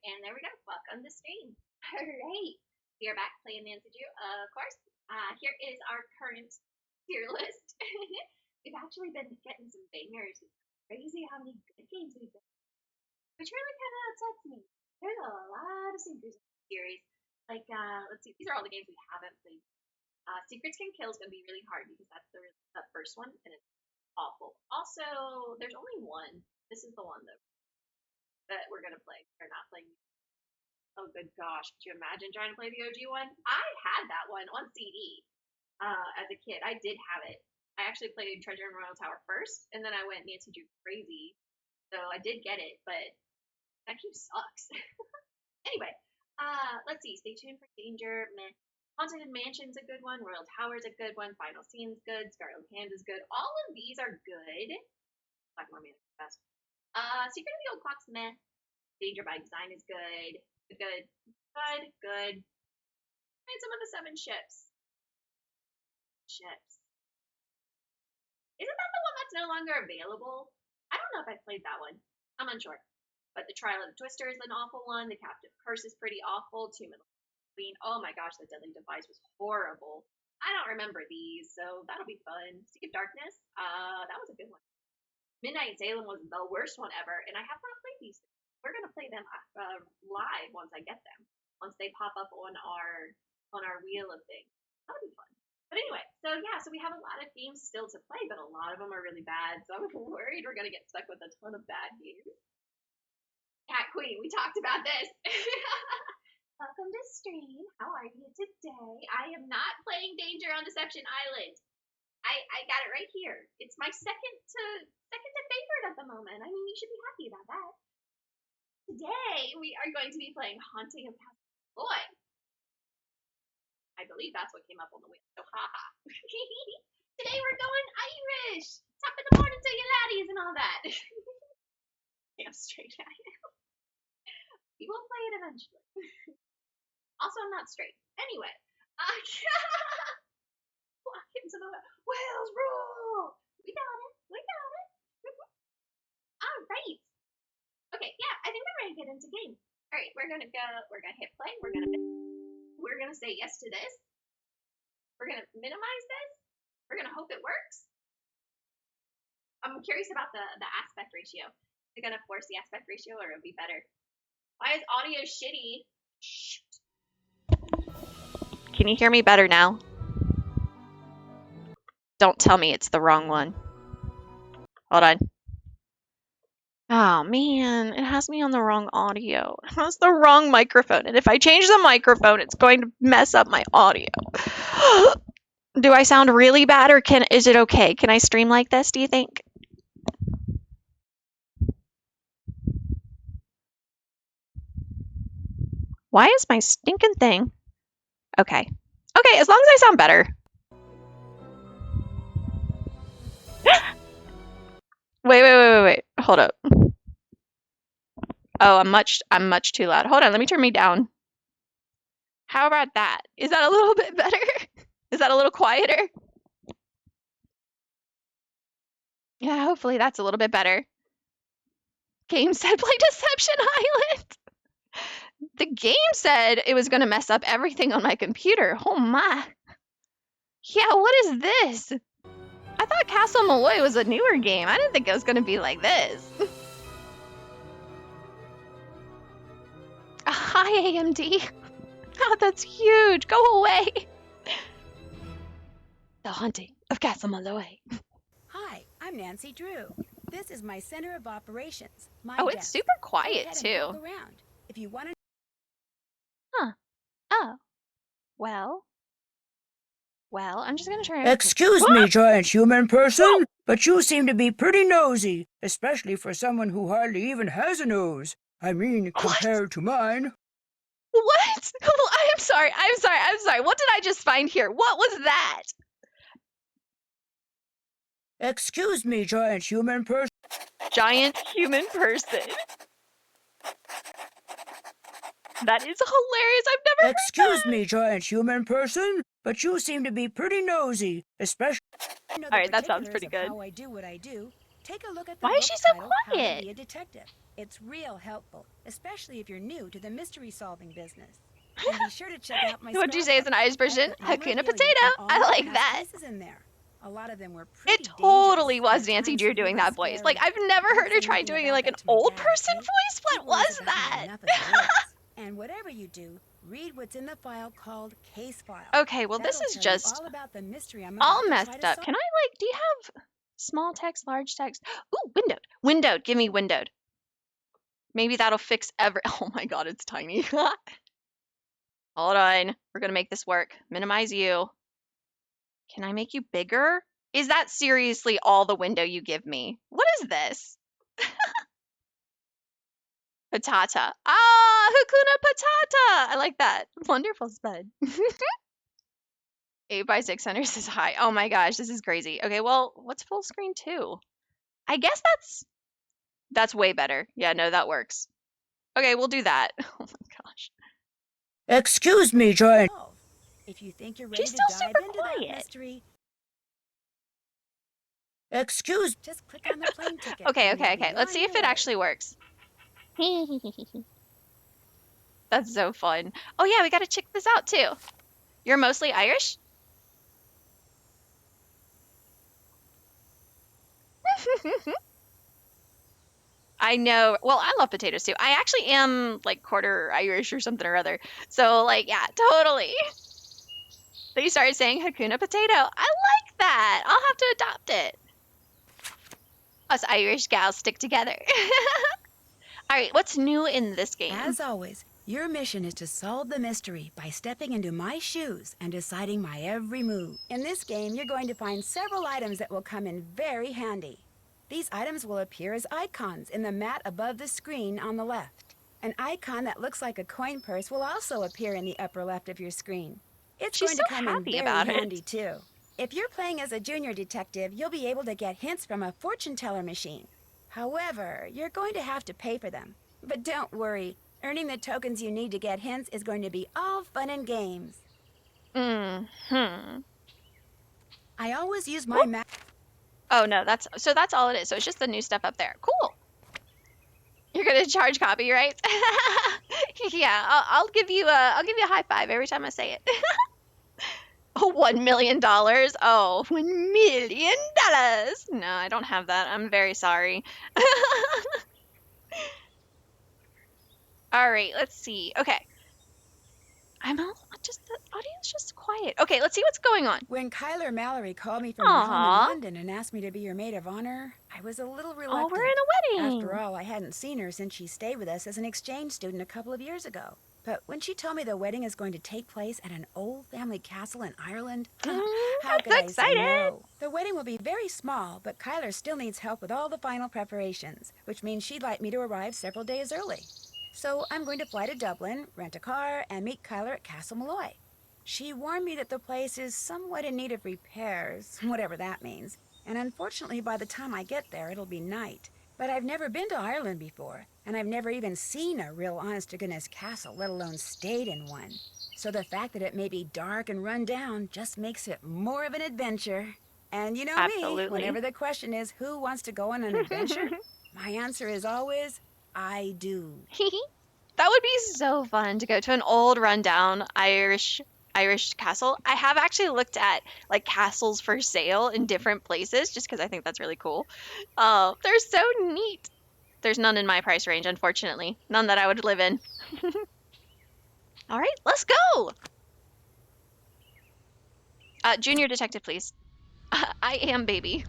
And there we go. Welcome to stream. All right. We are back playing Nancy Drew, of course. Here is our current tier list. We've actually been getting some bangers. It's crazy how many good games we've been, which really kind of upsets me. There's a lot of sinkers in the series. Like, let's see. These are all the games we haven't played. Secrets Can Kill is going to be really hard because that's the first one, and it's awful. Also, there's only one. This is the one, though, that we're going to play. We're not playing. Oh, good gosh. Could you imagine trying to play the OG one? I had that one on CD as a kid. I did have it. I actually played Treasure in Royal Tower first, and then I went Nancy Drew crazy. So I did get it, but that game sucks. Anyway, let's see. Stay tuned for Danger. Meh. Haunted Mansion's a good one. Royal Tower's a good one. Final Scene's good. Scarlet Hand is good. All of these are good. Blackmore Manor is best. Secret of the Old Clock's meh. Danger by Design is good. Good. And some of the 7 ships. Isn't that the one that's no longer available? I don't know if I played that one. I'm unsure. But the Trial of the Twister is an awful one. The Captive Curse is pretty awful. Tomb of the Queen. Oh my gosh, the Deadly Device was horrible. I don't remember these, so that'll be fun. Sea of Darkness. That was a good one. Midnight Salem was the worst one ever, and I have not played these. We're gonna play them live once I get them. Once they pop up on our wheel of things. That'll be fun. But anyway, so we have a lot of games still to play, but a lot of them are really bad. So I'm worried we're gonna get stuck with a ton of bad games. Cat Queen, we talked about this. Welcome to stream. How are you today? I am not playing Danger on Deception Island. I got it right here. It's my second to favorite at the moment. I mean, you should be happy about that. Today, we are going to be playing Haunting of Castle Malloy. I believe that's what came up on the wheel, so haha. Today we're going Irish! Top of the morning to you laddies and all that. Damn straight I am. We will play it eventually. Also, I'm not straight. Anyway. Walk into the Wales rule! We got it. Alright. Okay, yeah, I think I'm ready to get into game. Alright, we're gonna hit play, we're gonna say yes to this. We're gonna minimize this. We're gonna hope it works. I'm curious about the aspect ratio. Is it gonna force the aspect ratio or it'll be better? Why is audio shitty? Shoot. Can you hear me better now? Don't tell me it's the wrong one. Hold on. Oh man, it has me on the wrong audio. It has the wrong microphone, and if I change the microphone, it's going to mess up my audio. Do I sound really bad, or is it okay? Can I stream like this, do you think? Why is my stinking thing? Okay. Okay, as long as I sound better. Wait. Hold up. Oh, I'm much too loud. Hold on, let me turn me down. How about that? Is that a little bit better? Is that a little quieter? Yeah, hopefully that's a little bit better. Game said play Deception Island. The game said it was going to mess up everything on my computer. Oh my. Yeah, what is this? I thought Castle Malloy was a newer game. I didn't think it was going to be like this. Hi, AMD. Oh, that's huge. Go away. The Haunting of Castle Malloy. Hi, I'm Nancy Drew. This is my center of operations. It's super quiet too. Around. If you want to. Huh. Oh. Well, I'm just gonna try. Excuse me, giant human person, but you seem to be pretty nosy, especially for someone who hardly even has a nose. I mean, compared to mine. What? I'm sorry. What did I just find here? What was that? Excuse me, giant human person. Giant human person. That is hilarious. I've never Excuse me, giant human person, but you seem to be pretty nosy, especially. All right, that sounds pretty good. How I do what I do. Take a look at the Why book is she so titled How to quiet? Be a Detective. It's real helpful, especially if you're new to the mystery solving business. And be sure to check out my What'd you say is an Irish scrapbook. I version? put Hakuna memorabilia Potato. from all I my like past that. cases in there. A lot of them were It pretty totally dangerous, was and at Nancy times Drew doing really that voice. Like, scary. I've never Don't heard her say try anything doing about like an that to my old dad, person okay? voice. He What worries was about me that? enough as it is. And whatever you do, read what's in the file called Case File. Okay, well, this That'll is tell you just all about the mystery I'm all about to try messed to up. solve. Can I, like, do you have small text, large text? Ooh, windowed. Windowed. Give me windowed. Maybe that'll fix Oh my god, it's tiny. Hold on. We're gonna make this work. Minimize you. Can I make you bigger? Is that seriously all the window you give me? What is this? Patata. Ah, Hakuna Patata. I like that. Wonderful, Spud. 8 by 600 is high. Oh my gosh, this is crazy. Okay, well, what's full screen too? I guess that's way better. Yeah, no, that works. Okay, we'll do that. Oh my gosh. Excuse me, Giant. If you think you're ready She's to still dive super into that quiet. mystery, Excuse. just click on the plane ticket. Okay, and you'll okay, be okay. Let's on see if your it way. actually works. That's so fun. Oh yeah, we gotta check this out too. You're mostly Irish? I know. Well, I love potatoes too. I actually am like quarter Irish or something or other. So like, yeah, totally. They started saying Hakuna Potato. I like that. I'll have to adopt it. Us Irish gals stick together. All right, what's new in this game? As always, your mission is to solve the mystery by stepping into my shoes and deciding my every move. In this game, you're going to find several items that will come in very handy. These items will appear as icons in the mat above the screen on the left. An icon that looks like a coin purse will also appear in the upper left of your screen. It's She's going so to come in happy very about handy, it. too. If you're playing as a junior detective, you'll be able to get hints from a fortune teller machine. However, you're going to have to pay for them. But don't worry, earning the tokens you need to get hints is going to be all fun and games. Mm-hmm. I always use my map. Oh no, that's all it is. So it's just the new stuff up there. Cool. You're gonna charge copyrights? Yeah, I'll give you a high five every time I say it. Oh, $1 million? Oh, $1 million. No, I don't have that. I'm very sorry. All right, let's see. Okay. The audio's just quiet. Okay, let's see what's going on. When Kyler Mallory called me from her home in Aw. London and asked me to be her maid of honor, I was a little Oh, reluctant. we're in a wedding. After all, I hadn't seen her since she stayed with us as an exchange student a couple of years ago. But when she told me the wedding is going to take place at an old family castle in Ireland, how I'm could so I say excited. no? The wedding will be very small, but Kyler still needs help with all the final preparations, which means she'd like me to arrive several days early. So I'm going to fly to Dublin, rent a car, and meet Kyler at Castle Malloy. She warned me that the place is somewhat in need of repairs, whatever that means, and unfortunately by the time I get there it'll be night. But I've never been to Ireland before, and I've never even seen a real honest-to-goodness castle, let alone stayed in one. So the fact that it may be dark and run down just makes it more of an adventure. And you know Absolutely. me, whenever the question is who wants to go on an adventure, my answer is always, I do. That would be so fun to go to an old rundown Irish castle. I have actually looked at like castles for sale in different places just because I think that's really cool. They're so neat. There's none in my price range, unfortunately. None that I would live in. All right, let's go. Junior detective, please. I am baby.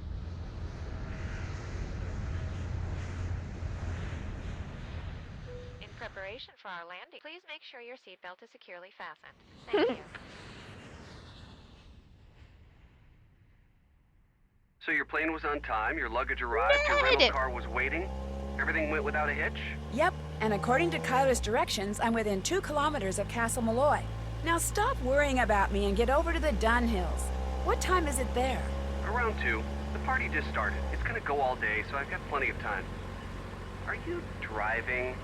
In preparation for our landing, please make sure your seatbelt is securely fastened. Thank you. So your plane was on time, your luggage arrived, your rental car was waiting, everything went without a hitch? Yep, and according to Kyler's directions, I'm within 2 kilometers of Castle Malloy. Now stop worrying about me and get over to the Dun Hills. What time is it there? Around 2. The party just started. It's gonna go all day, so I've got plenty of time. Are you driving?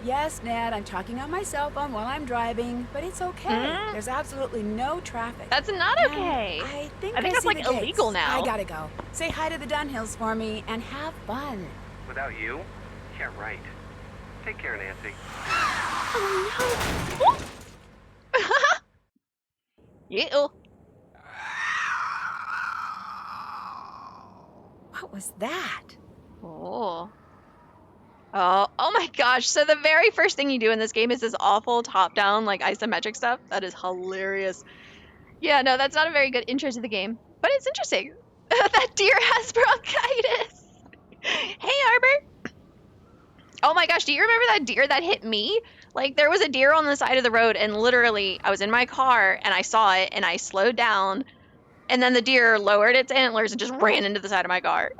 Yes, Ned, I'm talking on my cell phone while I'm driving, but it's okay. Hmm? There's absolutely no traffic. That's not And okay. I think I think that's see like the illegal gates. I now. gotta go. Say hi to the Dunhills for me and have fun. Without you? Yeah, right. Take care, Nancy. Oh no. Ew. What was that? Oh. Oh my gosh. So the very first thing you do in this game is this awful top-down, like, isometric stuff. That is hilarious. Yeah, no, that's not a very good intro to the game, but it's interesting. That deer has bronchitis. Hey, Arbor. Oh my gosh, do you remember that deer that hit me? Like, there was a deer on the side of the road, and literally, I was in my car, and I saw it, and I slowed down, and then the deer lowered its antlers and just ran into the side of my car.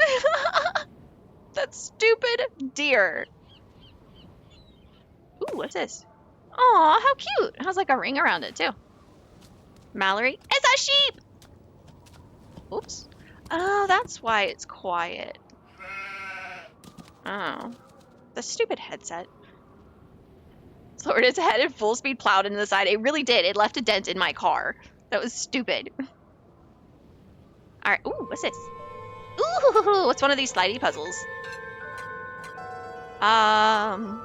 That stupid deer. Ooh, what's this? Aw, how cute. It has like a ring around it, too. Mallory. It's a sheep! Oops. Oh, that's why it's quiet. Oh. The stupid headset. Lowered its head and full speed plowed into the side. It really did. It left a dent in my car. That was stupid. Alright. Ooh, what's this? Ooh, what's one of these slidey puzzles? I'm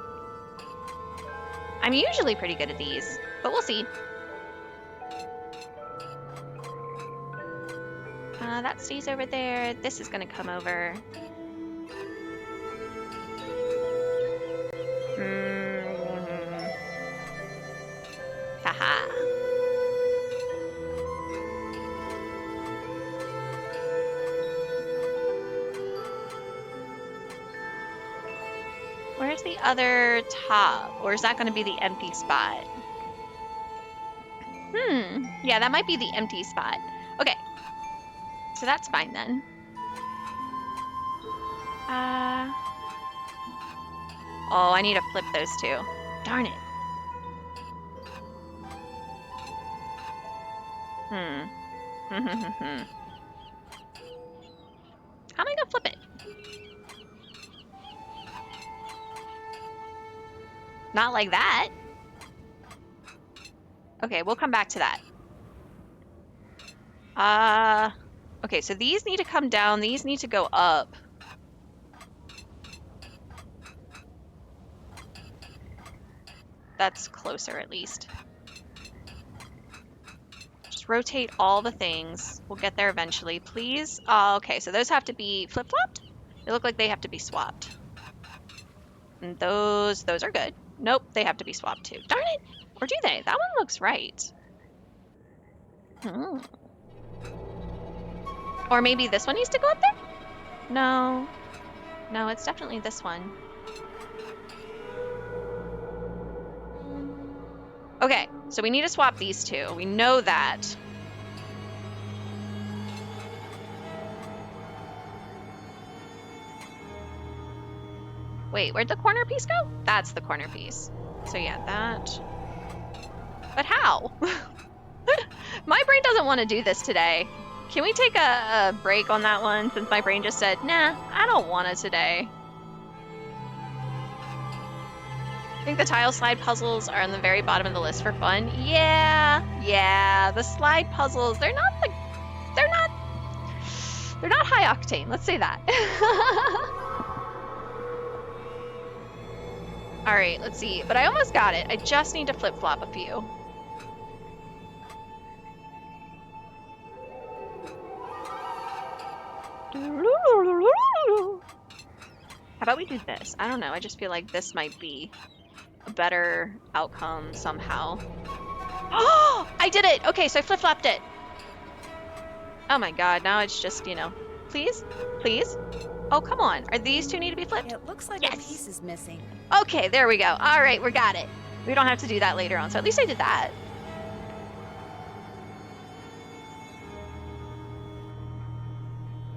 usually pretty good at these, but we'll see. That stays over there. This is gonna come over. Haha. Where's the other top? Or is that gonna be the empty spot? Yeah, that might be the empty spot. Okay. So that's fine then. Oh, I need to flip those two. Darn it. How am I gonna flip it? Not like that. Okay, we'll come back to that. Okay, so these need to come down. These need to go up. That's closer, at least. Just rotate all the things. We'll get there eventually. Please? Okay, so those have to be flip-flopped? They look like they have to be swapped. And those are good. Nope, they have to be swapped too. Darn it! Or do they? That one looks right. Or maybe this one needs to go up there? No. No, it's definitely this one. Okay, so we need to swap these two. We know that. Wait, where'd the corner piece go? That's the corner piece. So yeah, that. But how? My brain doesn't want to do this today. Can we take a break on that one since my brain just said, nah, I don't want it today. I think the tile slide puzzles are on the very bottom of the list for fun. Yeah, the slide puzzles, they're not high octane, let's say that. All right, let's see, but I almost got it. I just need to flip-flop a few. How about we do this? I don't know, I just feel like this might be a better outcome somehow. Oh, I did it! Okay, so I flip-flopped it. Oh my god, now it's just, you know, please? Please? Oh, come on. Are these two need to be flipped? It looks like Yes. a piece is missing. Okay, there we go. All right, we got it. We don't have to do that later on, so at least I did that.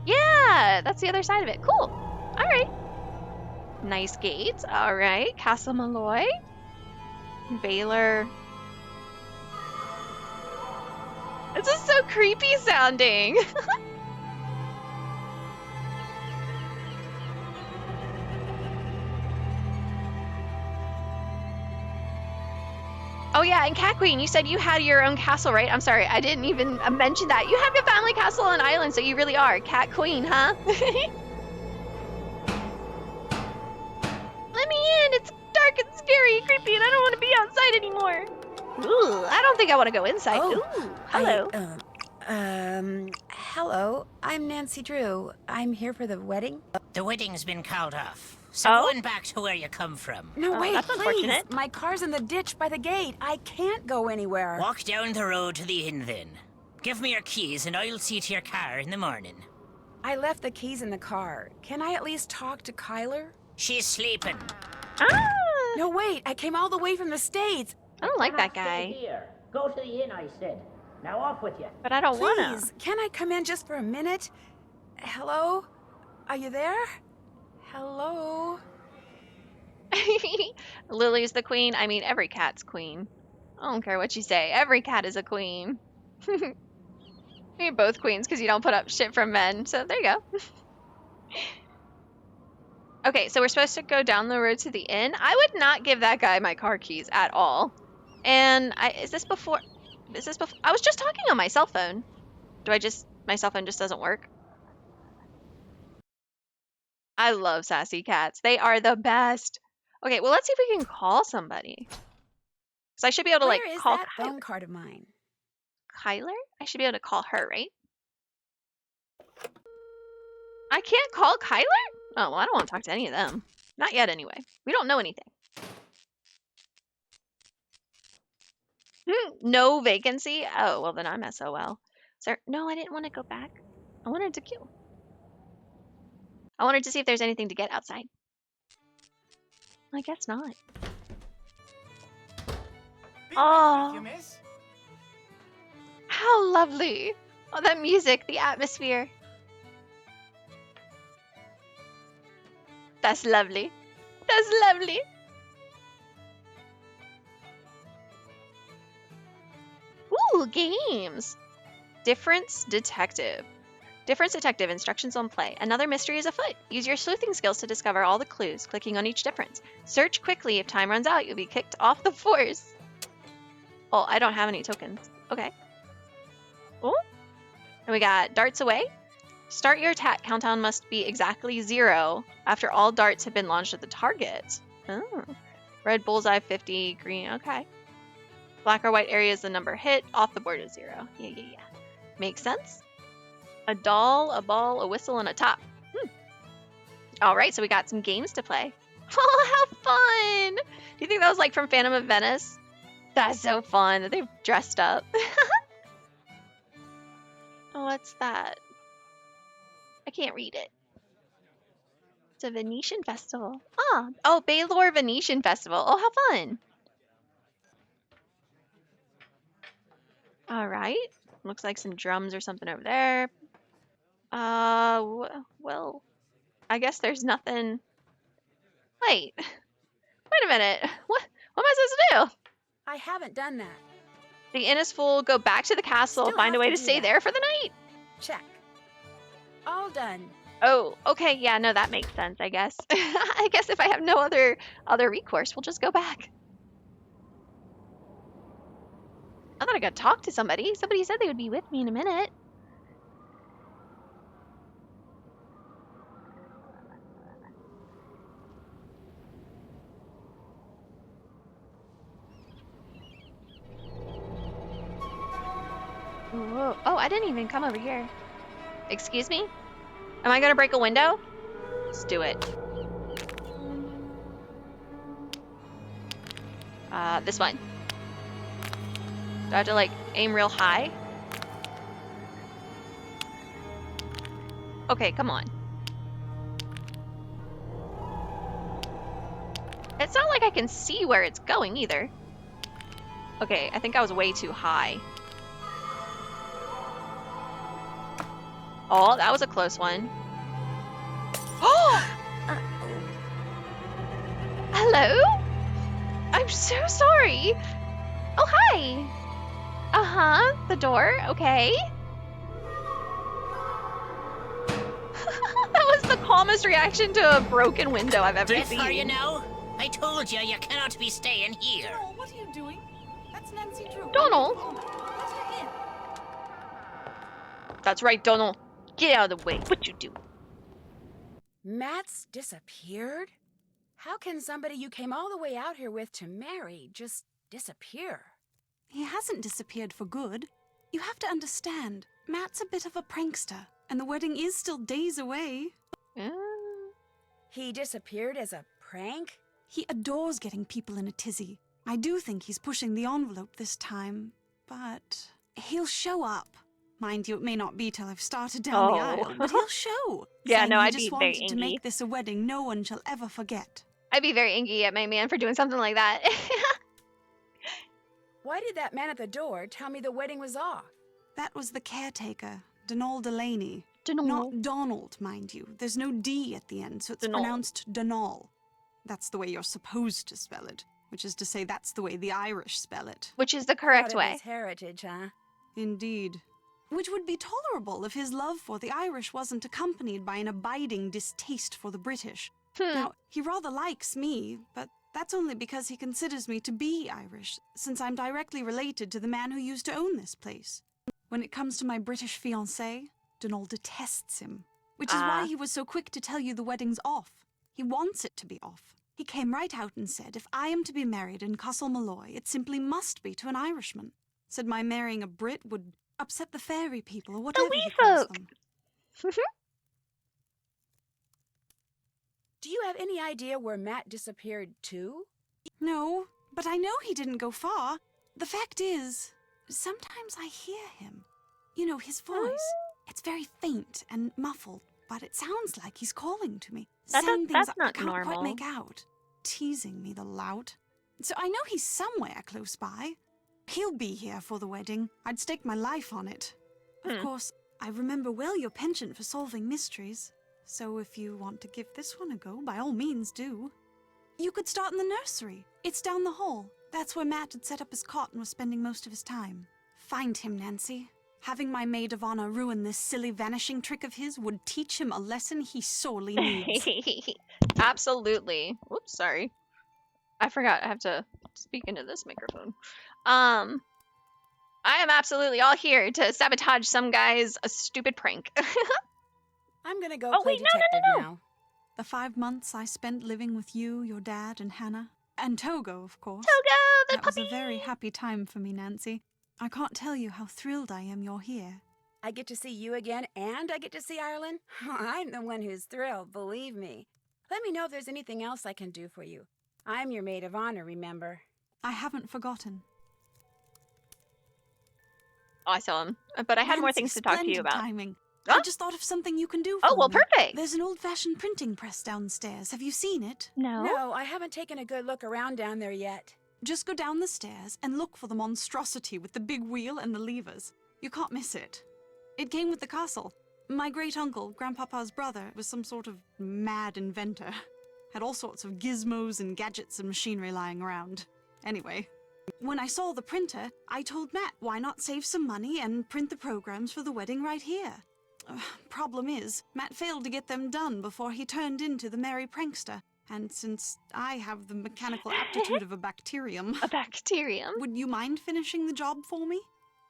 Yeah, that's the other side of it. Cool. All right. Nice gates. All right. Castle Malloy. Baylor. This is so creepy sounding. Oh yeah, and Cat Queen, you said you had your own castle, right? I'm sorry, I didn't even mention that. You have your family castle on island, so you really are Cat Queen, huh? Let me in! It's dark and scary and creepy, and I don't want to be outside anymore. Ooh, I don't think I want to go inside. Oh, Ooh, hello. Hello. I'm Nancy Drew. I'm here for the wedding. The wedding's been called off. So Oh? going back to where you come from. No, Oh, wait, that's please. unfortunate. My car's in the ditch by the gate. I can't go anywhere. Walk down the road to the inn then. Give me your keys and I'll see to your car in the morning. I left the keys in the car. Can I at least talk to Kyler? She's sleeping. Ah, No, wait. I came all the way from the States. I don't like that guy, Here. Go to the inn, I said. Now off with you. but I don't want to. Please, can I come in just for a minute? Hello? Are you there? Hello? Lily's the queen. I mean, every cat's queen. I don't care what you say. Every cat is a queen. You're both queens because you don't put up shit from men. So there you go. Okay, so we're supposed to go down the road to the inn. I would not give that guy my car keys at all. And is this before? I was just talking on my cell phone. My cell phone just doesn't work? I love sassy cats. They are the best. Okay, well, let's see if we can call somebody. So I should be able to, Where like, is call that phone card of mine? Kyler? I should be able to call her, right? I can't call Kyler? Oh, well, I don't want to talk to any of them. Not yet, anyway. We don't know anything. No vacancy? Oh, well, then I'm SOL. Sir, no, I didn't want to go back. I wanted to kill. I wanted to see if there's anything to get outside. I guess not. Oh, how lovely. Oh, that music, the atmosphere. That's lovely. That's lovely. Ooh, games. Difference Detective. Difference Detective, instructions on play. Another mystery is afoot. Use your sleuthing skills to discover all the clues, clicking on each difference. Search quickly. If time runs out, you'll be kicked off the force. Oh, I don't have any tokens. Okay. Oh. And we got darts away. Start your attack. Countdown must be exactly 0 after all darts have been launched at the target. Oh. Red bullseye 50, green, okay. Black or white area is the number hit. Off the board is 0. Yeah. Makes sense. A doll, a ball, a whistle, and a top. All right, so we got some games to play. Oh, how fun! Do you think that was like from Phantom of Venice? That's so fun that they've dressed up. Oh, what's that? I can't read it. It's a Venetian festival. Oh, Baylor Venetian Festival. Oh, how fun. All right. Looks like some drums or something over there. Well, I guess there's nothing. Wait a minute. What am I supposed to do? I haven't done that. The inn is full. Go back to the castle. Still Find a have way to to do stay that. there for the night. Check. All done. Oh, okay. Yeah, no, that makes sense, I guess. I guess if I have no other recourse, we'll just go back. I thought I got to talk to somebody. Somebody said they would be with me in a minute. Whoa. Oh, I didn't even come over here. Excuse me? Am I gonna break a window? Let's do it. This one. Do I have to, like, aim real high? Okay, come on. It's not like I can see where it's going either. Okay, I think I was way too high. Oh, that was a close one. Oh! Hello? I'm so sorry. Oh, hi. Uh-huh, the door, okay. That was the calmest reaction to a broken window I've ever Deaf seen. are you now? I told you you cannot be staying here. Carol, what are you doing? It's Nancy Drew. Donald? Let her in. That's right, Donald. Get out of the way. What you do? Matt's disappeared? How can somebody you came all the way out here with to marry just disappear? He hasn't disappeared for good. You have to understand, Matt's a bit of a prankster, and the wedding is still days away. He disappeared as a prank? He adores getting people in a tizzy. I do think he's pushing the envelope this time, but he'll show up. Mind you, it may not be till I've started down the aisle, but he'll show. Yeah, saying no, he I'd just be very wanted to angry. make this a wedding no one shall ever forget. I'd be very angry at my man for doing something like that. Why did that man at the door tell me the wedding was off? That was the caretaker, Donald Delaney. Donald. Not Donald, mind you. There's no D at the end, so it's Donald. pronounced Donal. That's the way you're supposed to spell it, which is to say that's the way the Irish spell it. Which is the correct Proud of way. his heritage, huh? Indeed. Which would be tolerable if his love for the Irish wasn't accompanied by an abiding distaste for the British. Now, he rather likes me, but that's only because he considers me to be Irish, since I'm directly related to the man who used to own this place. When it comes to my British fiancé, Donald detests him, which is why he was so quick to tell you the wedding's off. He wants it to be off. He came right out and said, if I am to be married in Castle Malloy, it simply must be to an Irishman. Said my marrying a Brit would upset the fairy people or whatever wee he calls folk. them. Do you have any idea where Matt disappeared to? No, but I know he didn't go far. The fact is, sometimes I hear him. You know, his voice. It's very faint and muffled, but it sounds like he's calling to me. Saying things that's I not can't normal. quite make out. Teasing me, the lout. So I know he's somewhere close by. He'll be here for the wedding. I'd stake my life on it. Of course, I remember well your penchant for solving mysteries. So if you want to give this one a go, by all means do. You could start in the nursery. It's down the hall. That's where Matt had set up his cot and was spending most of his time. Find him, Nancy. Having my maid of honor ruin this silly vanishing trick of his would teach him a lesson he sorely needs. Absolutely. Whoops, sorry. I forgot I have to speak into this microphone. I am absolutely all here to sabotage some guy's stupid prank. I'm gonna go Oh, play wait, no, detective no, no, no. now. The 5 months I spent living with you, your dad, and Hannah, and Togo, of course. Togo, the That puppy. was a very happy time for me, Nancy. I can't tell you how thrilled I am you're here. I get to see you again, and I get to see Ireland? I'm the one who's thrilled, believe me. Let me know if there's anything else I can do for you. I'm your maid of honor, remember? I haven't forgotten. Awesome. But I had more Nancy, things to talk to you splendid about. Timing. Huh? I just thought of something you can do for Oh, well, me. perfect. There's an old-fashioned printing press downstairs. Have you seen it? No. No, I haven't taken a good look around down there yet. Just go down the stairs and look for the monstrosity with the big wheel and the levers. You can't miss it. It came with the castle. My great-uncle, Grandpapa's brother, was some sort of mad inventor. Had all sorts of gizmos and gadgets and machinery lying around. Anyway, when I saw the printer, I told Matt why not save some money and print the programs for the wedding right here. Problem is, Matt failed to get them done before he turned into the merry prankster. And since I have the mechanical aptitude of a bacterium, A bacterium? would you mind finishing the job for me?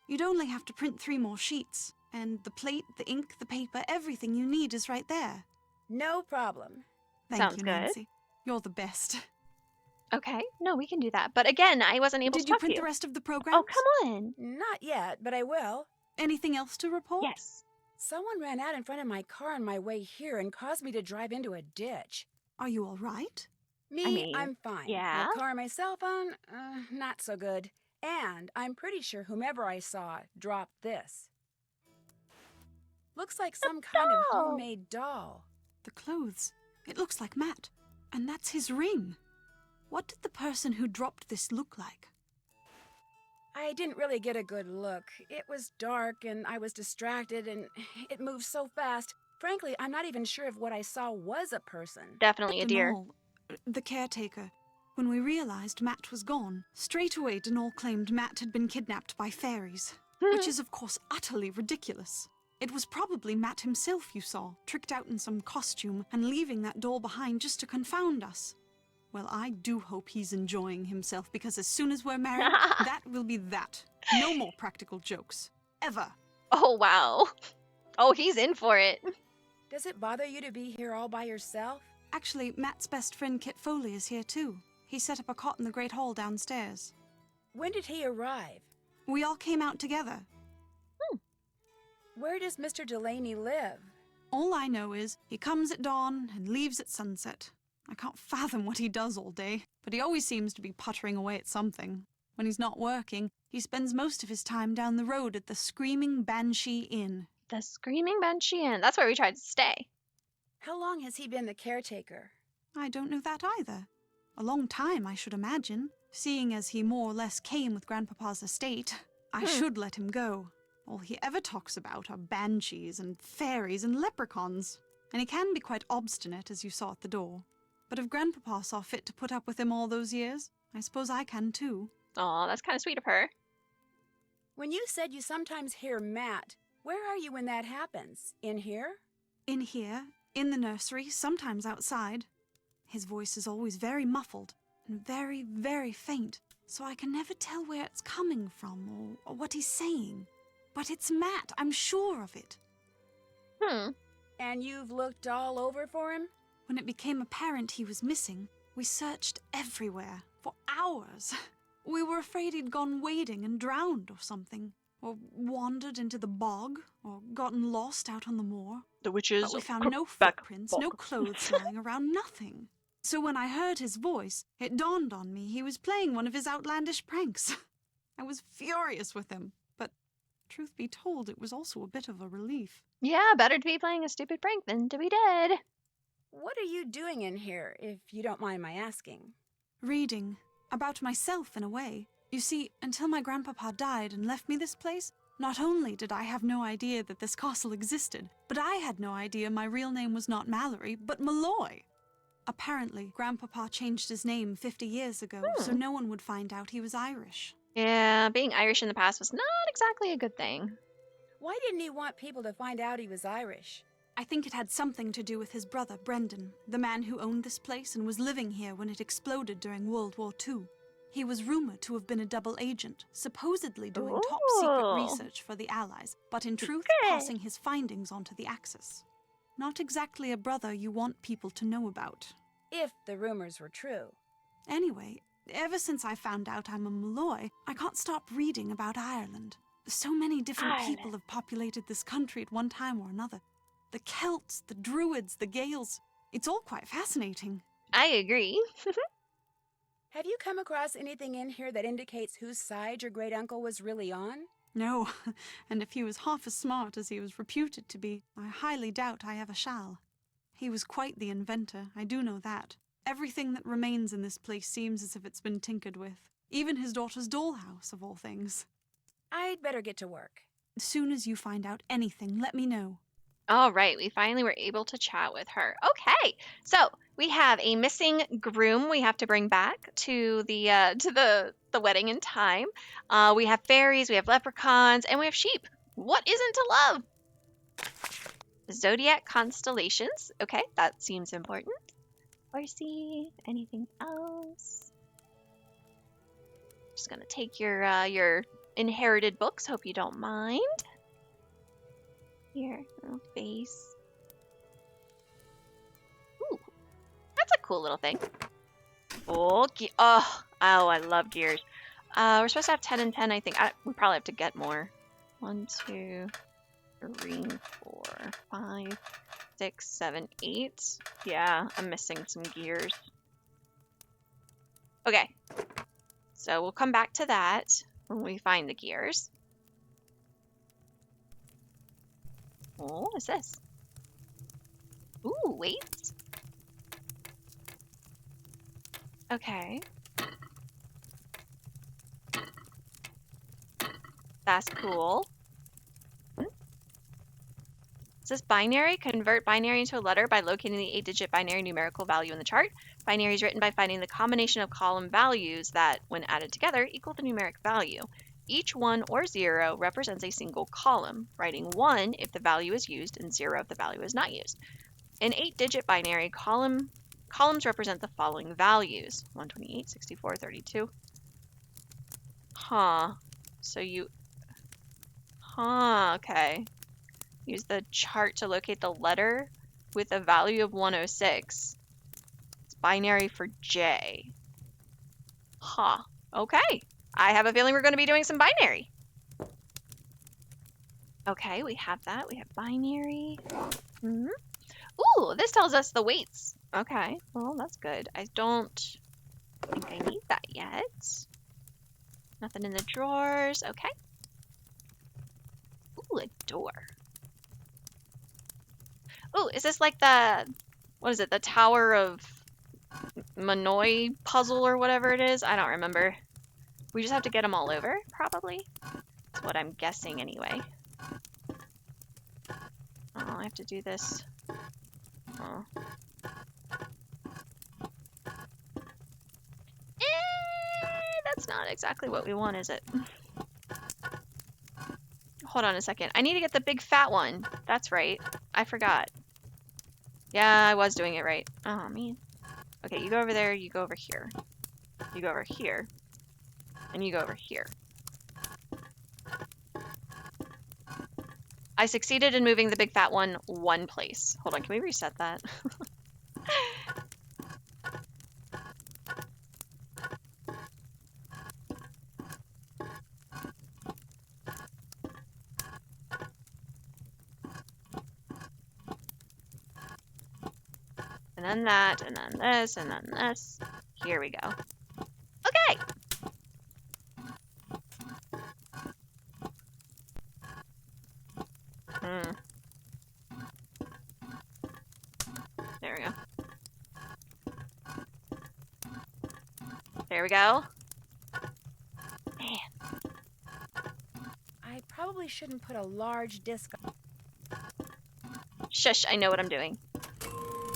You'd only have to print 3 more sheets. And the plate, the ink, the paper, everything you need is right there. No problem. Thank Sounds you, good. Nancy. You're the best. Okay. No, we can do that. But again, I wasn't able Did to you talk print to the you. rest of the programs? Oh, come on. Not yet, but I will. Anything else to report? Yes. Someone ran out in front of my car on my way here and caused me to drive into a ditch. Are you all right? Me, I'm fine. yeah. My car and my cell phone, not so good. And I'm pretty sure whomever I saw dropped this. Looks like some kind of doll. homemade doll. The clothes. It looks like Matt. And that's his ring. What did the person who dropped this look like? I didn't really get a good look. It was dark and I was distracted and it moved so fast. Frankly, I'm not even sure if what I saw was a person. Definitely a deer. Denal, the caretaker. When we realized Matt was gone, straight away Denal claimed Matt had been kidnapped by fairies. Which is, of course, utterly ridiculous. It was probably Matt himself you saw, tricked out in some costume and leaving that doll behind just to confound us. Well, I do hope he's enjoying himself, because as soon as we're married, that will be that. No more practical jokes. Ever. Oh, wow. Oh, he's in for it. Does it bother you to be here all by yourself? Actually, Matt's best friend Kit Foley is here too. He set up a cot in the Great Hall downstairs. When did he arrive? We all came out together. Where does Mr. Delaney live? All I know is he comes at dawn and leaves at sunset. I can't fathom what he does all day, but he always seems to be puttering away at something. When he's not working, he spends most of his time down the road at the Screaming Banshee Inn. The Screaming Banshee Inn. That's where we tried to stay. How long has he been the caretaker? I don't know that either. A long time, I should imagine. Seeing as he more or less came with Grandpapa's estate, I should let him go. All he ever talks about are banshees and fairies and leprechauns. And he can be quite obstinate, as you saw at the door. But if Grandpapa saw fit to put up with him all those years, I suppose I can too. Aw, that's kind of sweet of her. When you said you sometimes hear Matt, where are you when that happens? In here? In here, in the nursery, sometimes outside. His voice is always very muffled and very, very faint, so I can never tell where it's coming from or what he's saying. But it's Matt, I'm sure of it. And you've looked all over for him? When it became apparent he was missing, we searched everywhere for hours. We were afraid he'd gone wading and drowned or something, or wandered into the bog, or gotten lost out on the moor. The witches. But we found no footprints, no clothes lying around, nothing. So when I heard his voice, it dawned on me he was playing one of his outlandish pranks. I was furious with him, but truth be told, it was also a bit of a relief. Yeah, better to be playing a stupid prank than to be dead. What are you doing in here, if you don't mind my asking? Reading. About myself, in a way. You see, until my grandpapa died and left me this place, not only did I have no idea that this castle existed, but I had no idea my real name was not Mallory, but Malloy. Apparently, Grandpapa changed his name 50 years ago, so no one would find out he was Irish. Yeah, being Irish in the past was not exactly a good thing. Why didn't he want people to find out he was Irish? I think it had something to do with his brother, Brendan, the man who owned this place and was living here when it exploded during World War II. He was rumored to have been a double agent, supposedly doing top-secret research for the Allies, but in truth, passing his findings onto the Axis. Not exactly a brother you want people to know about. If the rumors were true. Anyway, ever since I found out I'm a Malloy, I can't stop reading about Ireland. So many different people have populated this country at one time or another. The Celts, the Druids, the Gaels. It's all quite fascinating. I agree. Have you come across anything in here that indicates whose side your great-uncle was really on? No, and if he was half as smart as he was reputed to be, I highly doubt I ever shall. He was quite the inventor, I do know that. Everything that remains in this place seems as if it's been tinkered with. Even his daughter's dollhouse, of all things. I'd better get to work. As soon as you find out anything, let me know. All right, we finally were able to chat with her. Okay, so we have a missing groom we have to bring back to the wedding in time. We have fairies, we have leprechauns, and we have sheep. What isn't to love? Zodiac constellations. Okay, that seems important. Horsey, anything else? Just gonna take your inherited books. Hope you don't mind. Here, little face. Ooh, that's a cool little thing. Oh, I love gears. We're supposed to have 10 and 10, I think. We probably have to get more. 1, 2, 3, 4, 5, 6, 7, 8. Yeah, I'm missing some gears. Okay, so we'll come back to that when we find the gears. Oh, what is this? Ooh, wait. Okay. That's cool. Is this binary? Convert binary into a letter by locating the 8-digit binary numerical value in the chart. Binary is written by finding the combination of column values that, when added together, equal the numeric value. Each 1 or 0 represents a single column, writing 1 if the value is used and 0 if the value is not used. In 8-digit binary, column Columns represent the following values. 128, 64, 32. Huh. So you... Huh, okay. Use the chart to locate the letter with a value of 106. It's binary for J. Huh. Okay. I have a feeling we're going to be doing some binary. Okay, we have that. We have binary. Mm-hmm. Ooh, this tells us the weights. Okay, well, that's good. I don't think I need that yet. Nothing in the drawers. Okay. Ooh, a door. Ooh, is this like the, what is it, the Tower of Malloy puzzle or whatever it is? I don't remember. We just have to get them all over, probably? That's what I'm guessing anyway. Oh, I have to do this. Oh. That's not exactly what we want, is it? Hold on a second. I need to get the big fat one. That's right. I forgot. Yeah, I was doing it right. Oh, man. Okay, you go over there, you go over here. You go over here. And you go over here. I succeeded in moving the big fat one place. Hold on, can we reset that? And then that, and then this, and then this. Here we go. Okay! There we go. There we go. Man. I probably shouldn't put a large disc. Shush, I know what I'm doing.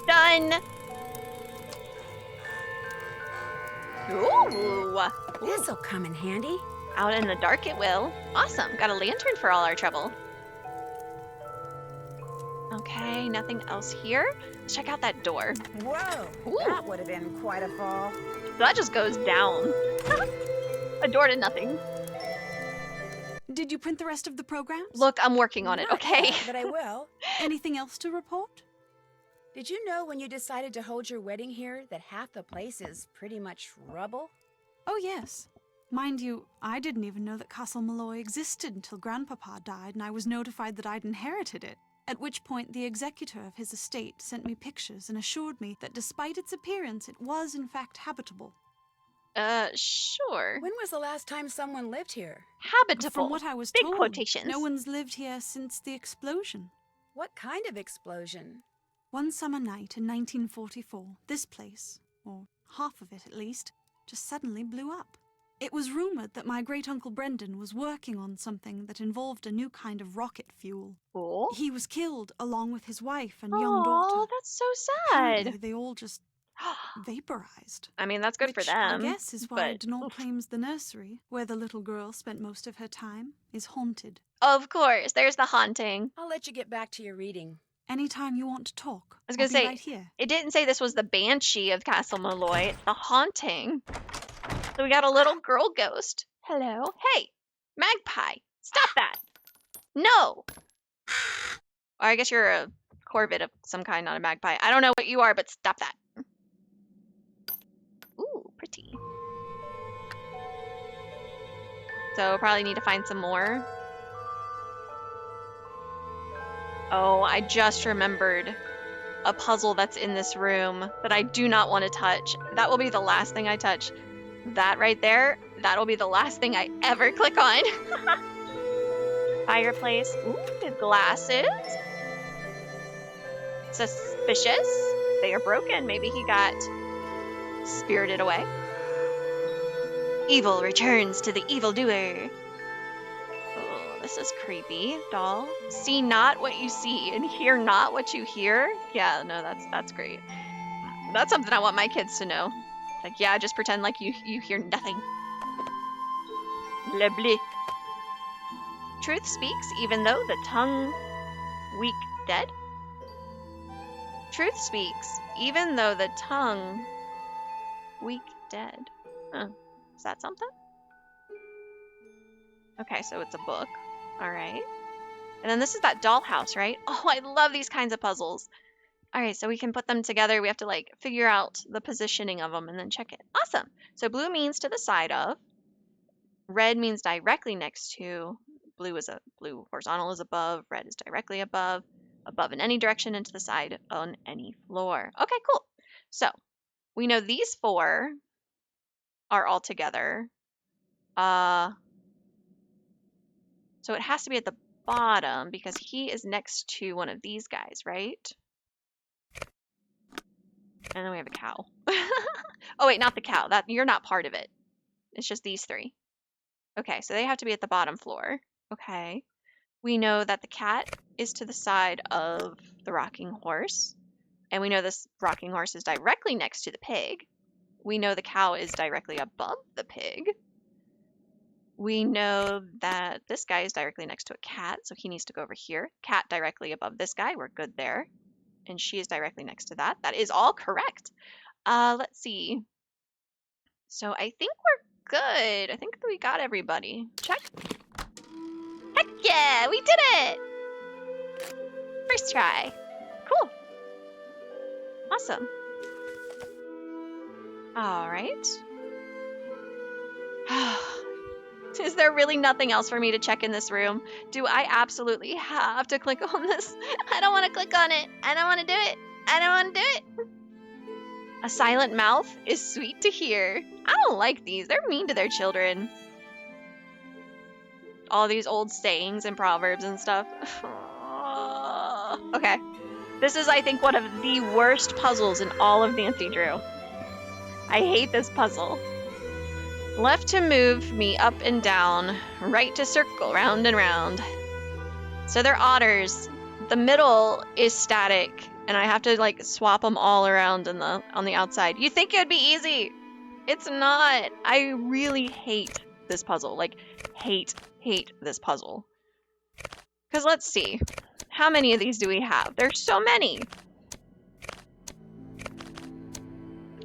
Done! Ooh! This'll come in handy. Out in the dark it will. Awesome, got a lantern for all our trouble. Okay, nothing else here. Let's check out that door. Whoa, Ooh. that would have been quite a fall. So that just goes down. A door to nothing. Did you print the rest of the programs? Look, I'm working on it, Not okay? yet, but I will. Anything else to report? Did you know when you decided to hold your wedding here that half the place is pretty much rubble? Oh, yes. Mind you, I didn't even know that Castle Malloy existed until Grandpapa died and I was notified that I'd inherited it. At which point, the executor of his estate sent me pictures and assured me that despite its appearance, it was in fact habitable. Sure. When was the last time someone lived here? Habitable. From what I was Big told, quotations. no one's lived here since the explosion. What kind of explosion? One summer night in 1944, this place, or half of it at least, just suddenly blew up. It was rumored that my great-uncle Brendan was working on something that involved a new kind of rocket fuel. Oh. He was killed along with his wife and young Oh, daughter. that's so sad. Apparently, they all just vaporized. I mean, that's good Which for them. I guess is why but... Denal claims the nursery, where the little girl spent most of her time, is haunted. Of course, there's the haunting. I'll let you get back to your reading. Anytime you want to talk, I was gonna I'll be say, right here. it didn't say this was the banshee of Castle Malloy. It's the haunting. So we got a little girl ghost. Hello. Hey, magpie. Stop that. No. Or I guess you're a corvid of some kind, not a magpie. I don't know what you are, but stop that. Ooh, pretty. So probably need to find some more. Oh, I just remembered a puzzle that's in this room that I do not want to touch. That will be the last thing I touch. That right there, that'll be the last thing I ever click on. Fireplace. Ooh, glasses. Suspicious. They are broken. Maybe he got spirited away. Evil returns to the evildoer. Oh, this is creepy. Doll. See not what you see and hear not what you hear. Yeah, no, that's great. That's something I want my kids to know. Like, yeah, just pretend like you hear nothing. Lovely. Truth speaks even though the tongue weak dead. Truth speaks, even though the tongue weak dead. Huh. Is that something? Okay, so it's a book. All right. And then this is that dollhouse, right? Oh, I love these kinds of puzzles. All right, so we can put them together. We have to like figure out the positioning of them and then check it. Awesome. So blue means to the side of. Red means directly next to. Blue horizontal is above. Red is directly above. Above in any direction and to the side on any floor. Okay, cool. So we know these four are all together. So it has to be at the bottom because he is next to one of these guys, right? And then we have a cow. Oh wait, not the cow. That you're not part of it. It's just these three. Okay, so they have to be at the bottom floor. Okay. We know that the cat is to the side of the rocking horse. And we know this rocking horse is directly next to the pig. We know the cow is directly above the pig. We know that this guy is directly next to a cat, so he needs to go over here. Cat directly above this guy. We're good there. And she is directly next to that. That is all correct. Let's see. So I think we're good. I think we got everybody. Check. Heck yeah, we did it! First try. Cool. Awesome. All right. Is there really nothing else for me to check in this room? Do I absolutely have to click on this? I don't want to click on it. I don't want to do it. I don't want to do it. A silent mouth is sweet to hear. I don't like these. They're mean to their children. All these old sayings and proverbs and stuff. Okay. This is, I think, one of the worst puzzles in all of Nancy Drew. I hate this puzzle. Left to move me up and down, right to circle round and round. So they're otters. The middle is static, and I have to like swap them all around on the outside. You think it would be easy? It's not. I really hate this puzzle. Like, hate this puzzle. Because let's see. How many of these do we have? There's so many.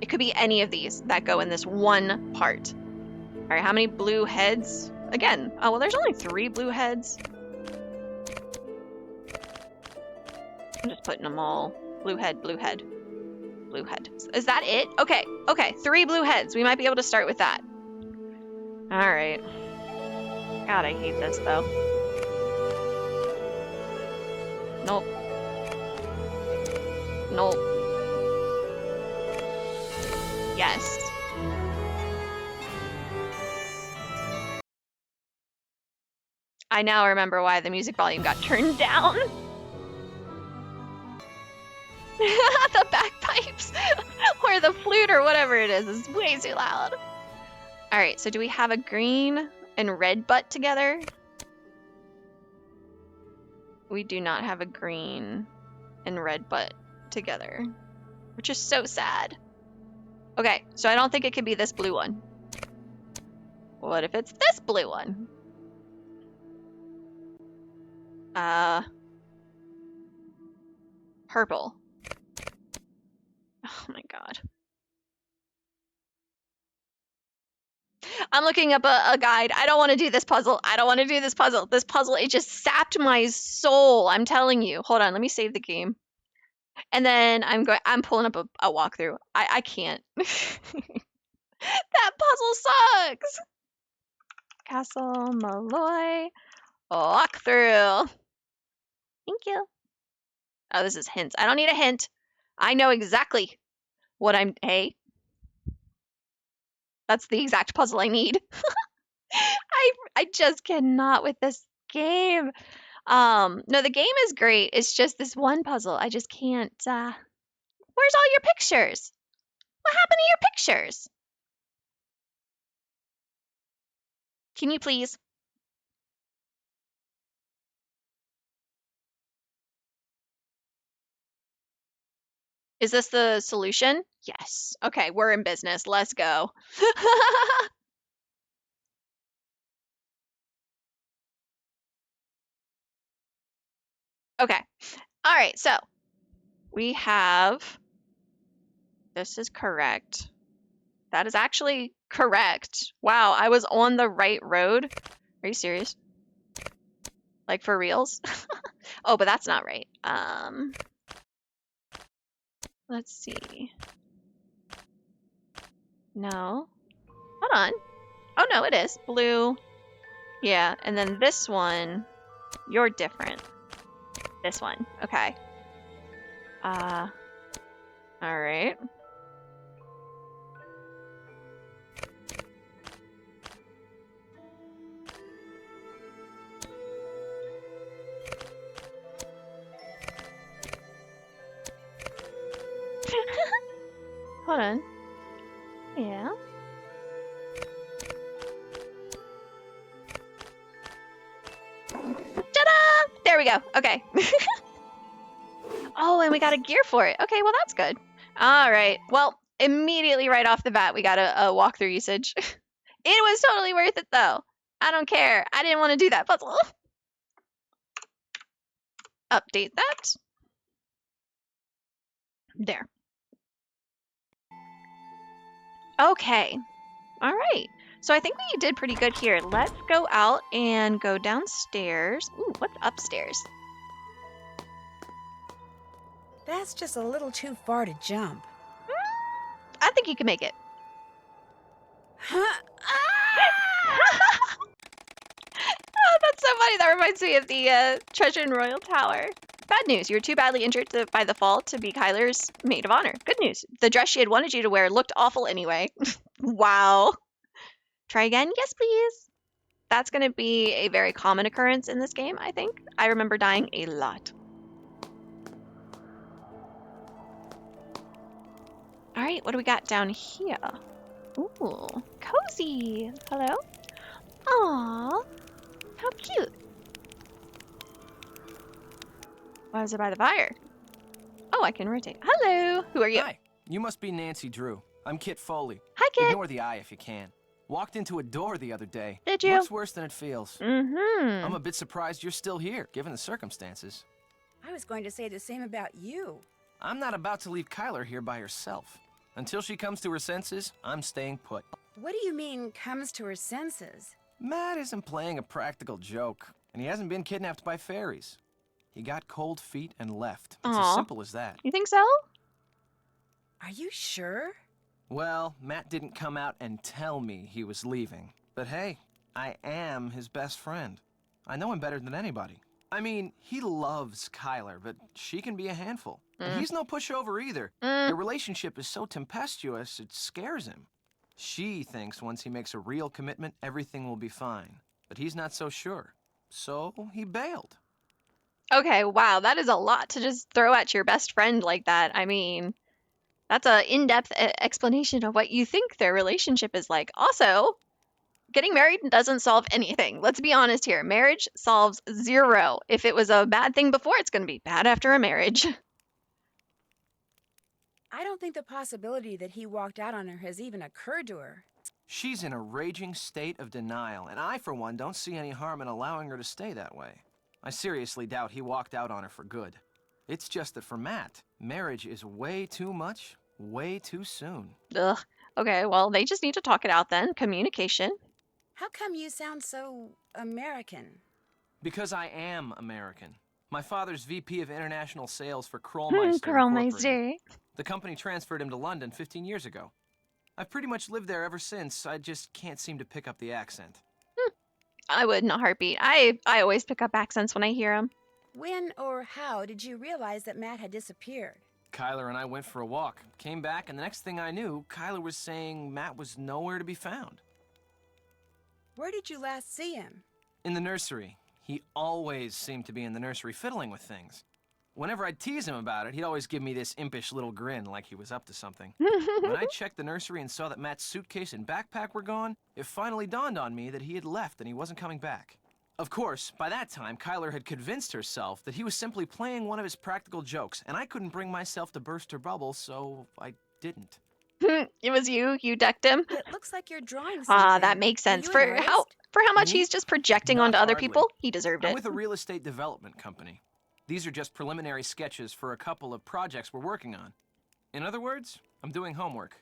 It could be any of these that go in this one part. All right, how many blue heads? Again, oh, well, there's only 3 blue heads. I'm just putting them all. Blue head, blue head, blue head. Is that it? Okay, okay, 3 blue heads. We might be able to start with that. All right. God, I hate this, though. Nope. Nope. Yes. I now remember why the music volume got turned down. The bagpipes or the flute or whatever it is way too loud. All right, so do we have a green and red butt together? We do not have a green and red butt together, which is so sad. Okay, so I don't think it could be this blue one. What if it's this blue one? Purple. Oh my god. I'm looking up a guide. I don't want to do this puzzle. I don't want to do this puzzle. This puzzle, it just sapped my soul. I'm telling you. Hold on, let me save the game. And then I'm pulling up a walkthrough. I can't. That puzzle sucks. Castle Malloy walkthrough. Thank you. Oh, this is hints. I don't need a hint. I know exactly what hey. That's the exact puzzle I need. I just cannot with this game. No, the game is great. It's just this one puzzle. I just can't. Where's all your pictures? What happened to your pictures? Can you please? Is this the solution? Yes. Okay, we're in business. Let's go. Okay. All right, so we have... This is correct. That is actually correct. Wow, I was on the right road. Are you serious? Like, for reals? Oh, but that's not right. Let's see. No. Hold on. Oh, no, it is. Blue. Yeah, and then this one, you're different. This one. Okay. Alright. Hold on. Yeah. Ta-da! There we go. Okay. Oh, and we got a gear for it. Okay, well, that's good. All right. Well, immediately right off the bat, we got a walkthrough usage. It was totally worth it, though. I don't care. I didn't want to do that puzzle. Update that. There. Okay. All right. So I think we did pretty good here. Let's go out and go downstairs. Ooh, what's upstairs? That's just a little too far to jump. I think you can make it. Huh? Oh, that's so funny. That reminds me of the Treasure in Royal Tower. Bad news. You were too badly injured by the fall to be Kyler's maid of honor. Good news. The dress she had wanted you to wear looked awful anyway. Wow. Try again? Yes, please. That's going to be a very common occurrence in this game, I think. I remember dying a lot. All right, what do we got down here? Ooh, cozy. Hello? Aww, how cute. Why was it by the fire? Oh, I can rotate. Hello, who are you? Hi, you must be Nancy Drew. I'm Kit Foley. Hi, Kit. Ignore the eye if you can. Walked into a door the other day. Did you? Looks worse than it feels. Mm-hmm. I'm a bit surprised you're still here, given the circumstances. I was going to say the same about you. I'm not about to leave Kyler here by herself. Until she comes to her senses, I'm staying put. What do you mean, comes to her senses? Matt isn't playing a practical joke, and he hasn't been kidnapped by fairies. He got cold feet and left. It's as simple as that. You think so? Are you sure? Well, Matt didn't come out and tell me he was leaving. But hey, I am his best friend. I know him better than anybody. I mean, he loves Kyler, but she can be a handful. And he's no pushover either. Their relationship is so tempestuous, it scares him. She thinks once he makes a real commitment, everything will be fine. But he's not so sure. So he bailed. Okay, wow, that is a lot to just throw at your best friend like that. I mean, that's an in-depth explanation of what you think their relationship is like. Also, getting married doesn't solve anything. Let's be honest here. Marriage solves zero. If it was a bad thing before, it's going to be bad after a marriage. I don't think the possibility that he walked out on her has even occurred to her. She's in a raging state of denial, and I, for one, don't see any harm in allowing her to stay that way. I seriously doubt he walked out on her for good. It's just that for Matt, marriage is way too much, way too soon. Ugh. Okay, well, they just need to talk it out then. Communication. How come you sound so American? Because I am American. My father's VP of International Sales for Krollmeister Krollmeister. Incorporated. The company transferred him to London 15 years ago. I've pretty much lived there ever since. I just can't seem to pick up the accent. I would in a heartbeat. I always pick up accents when I hear them. When or how did you realize that Matt had disappeared? Kyler and I went for a walk, came back, and the next thing I knew, Kyler was saying Matt was nowhere to be found. Where did you last see him? In the nursery. He always seemed to be in the nursery fiddling with things. Whenever I'd tease him about it, he'd always give me this impish little grin like he was up to something. When I checked the nursery and saw that Matt's suitcase and backpack were gone, it finally dawned on me that he had left and he wasn't coming back. Of course, by that time, Kyler had convinced herself that he was simply playing one of his practical jokes, and I couldn't bring myself to burst her bubble, so I didn't. It was you. You decked him. It looks like you're drawing something. Ah, that makes sense. Are For you an how artist? much he's just projecting Not onto other hardly. people, he deserved I'm it. with a real estate development company. These are just preliminary sketches for a couple of projects we're working on. In other words, I'm doing homework.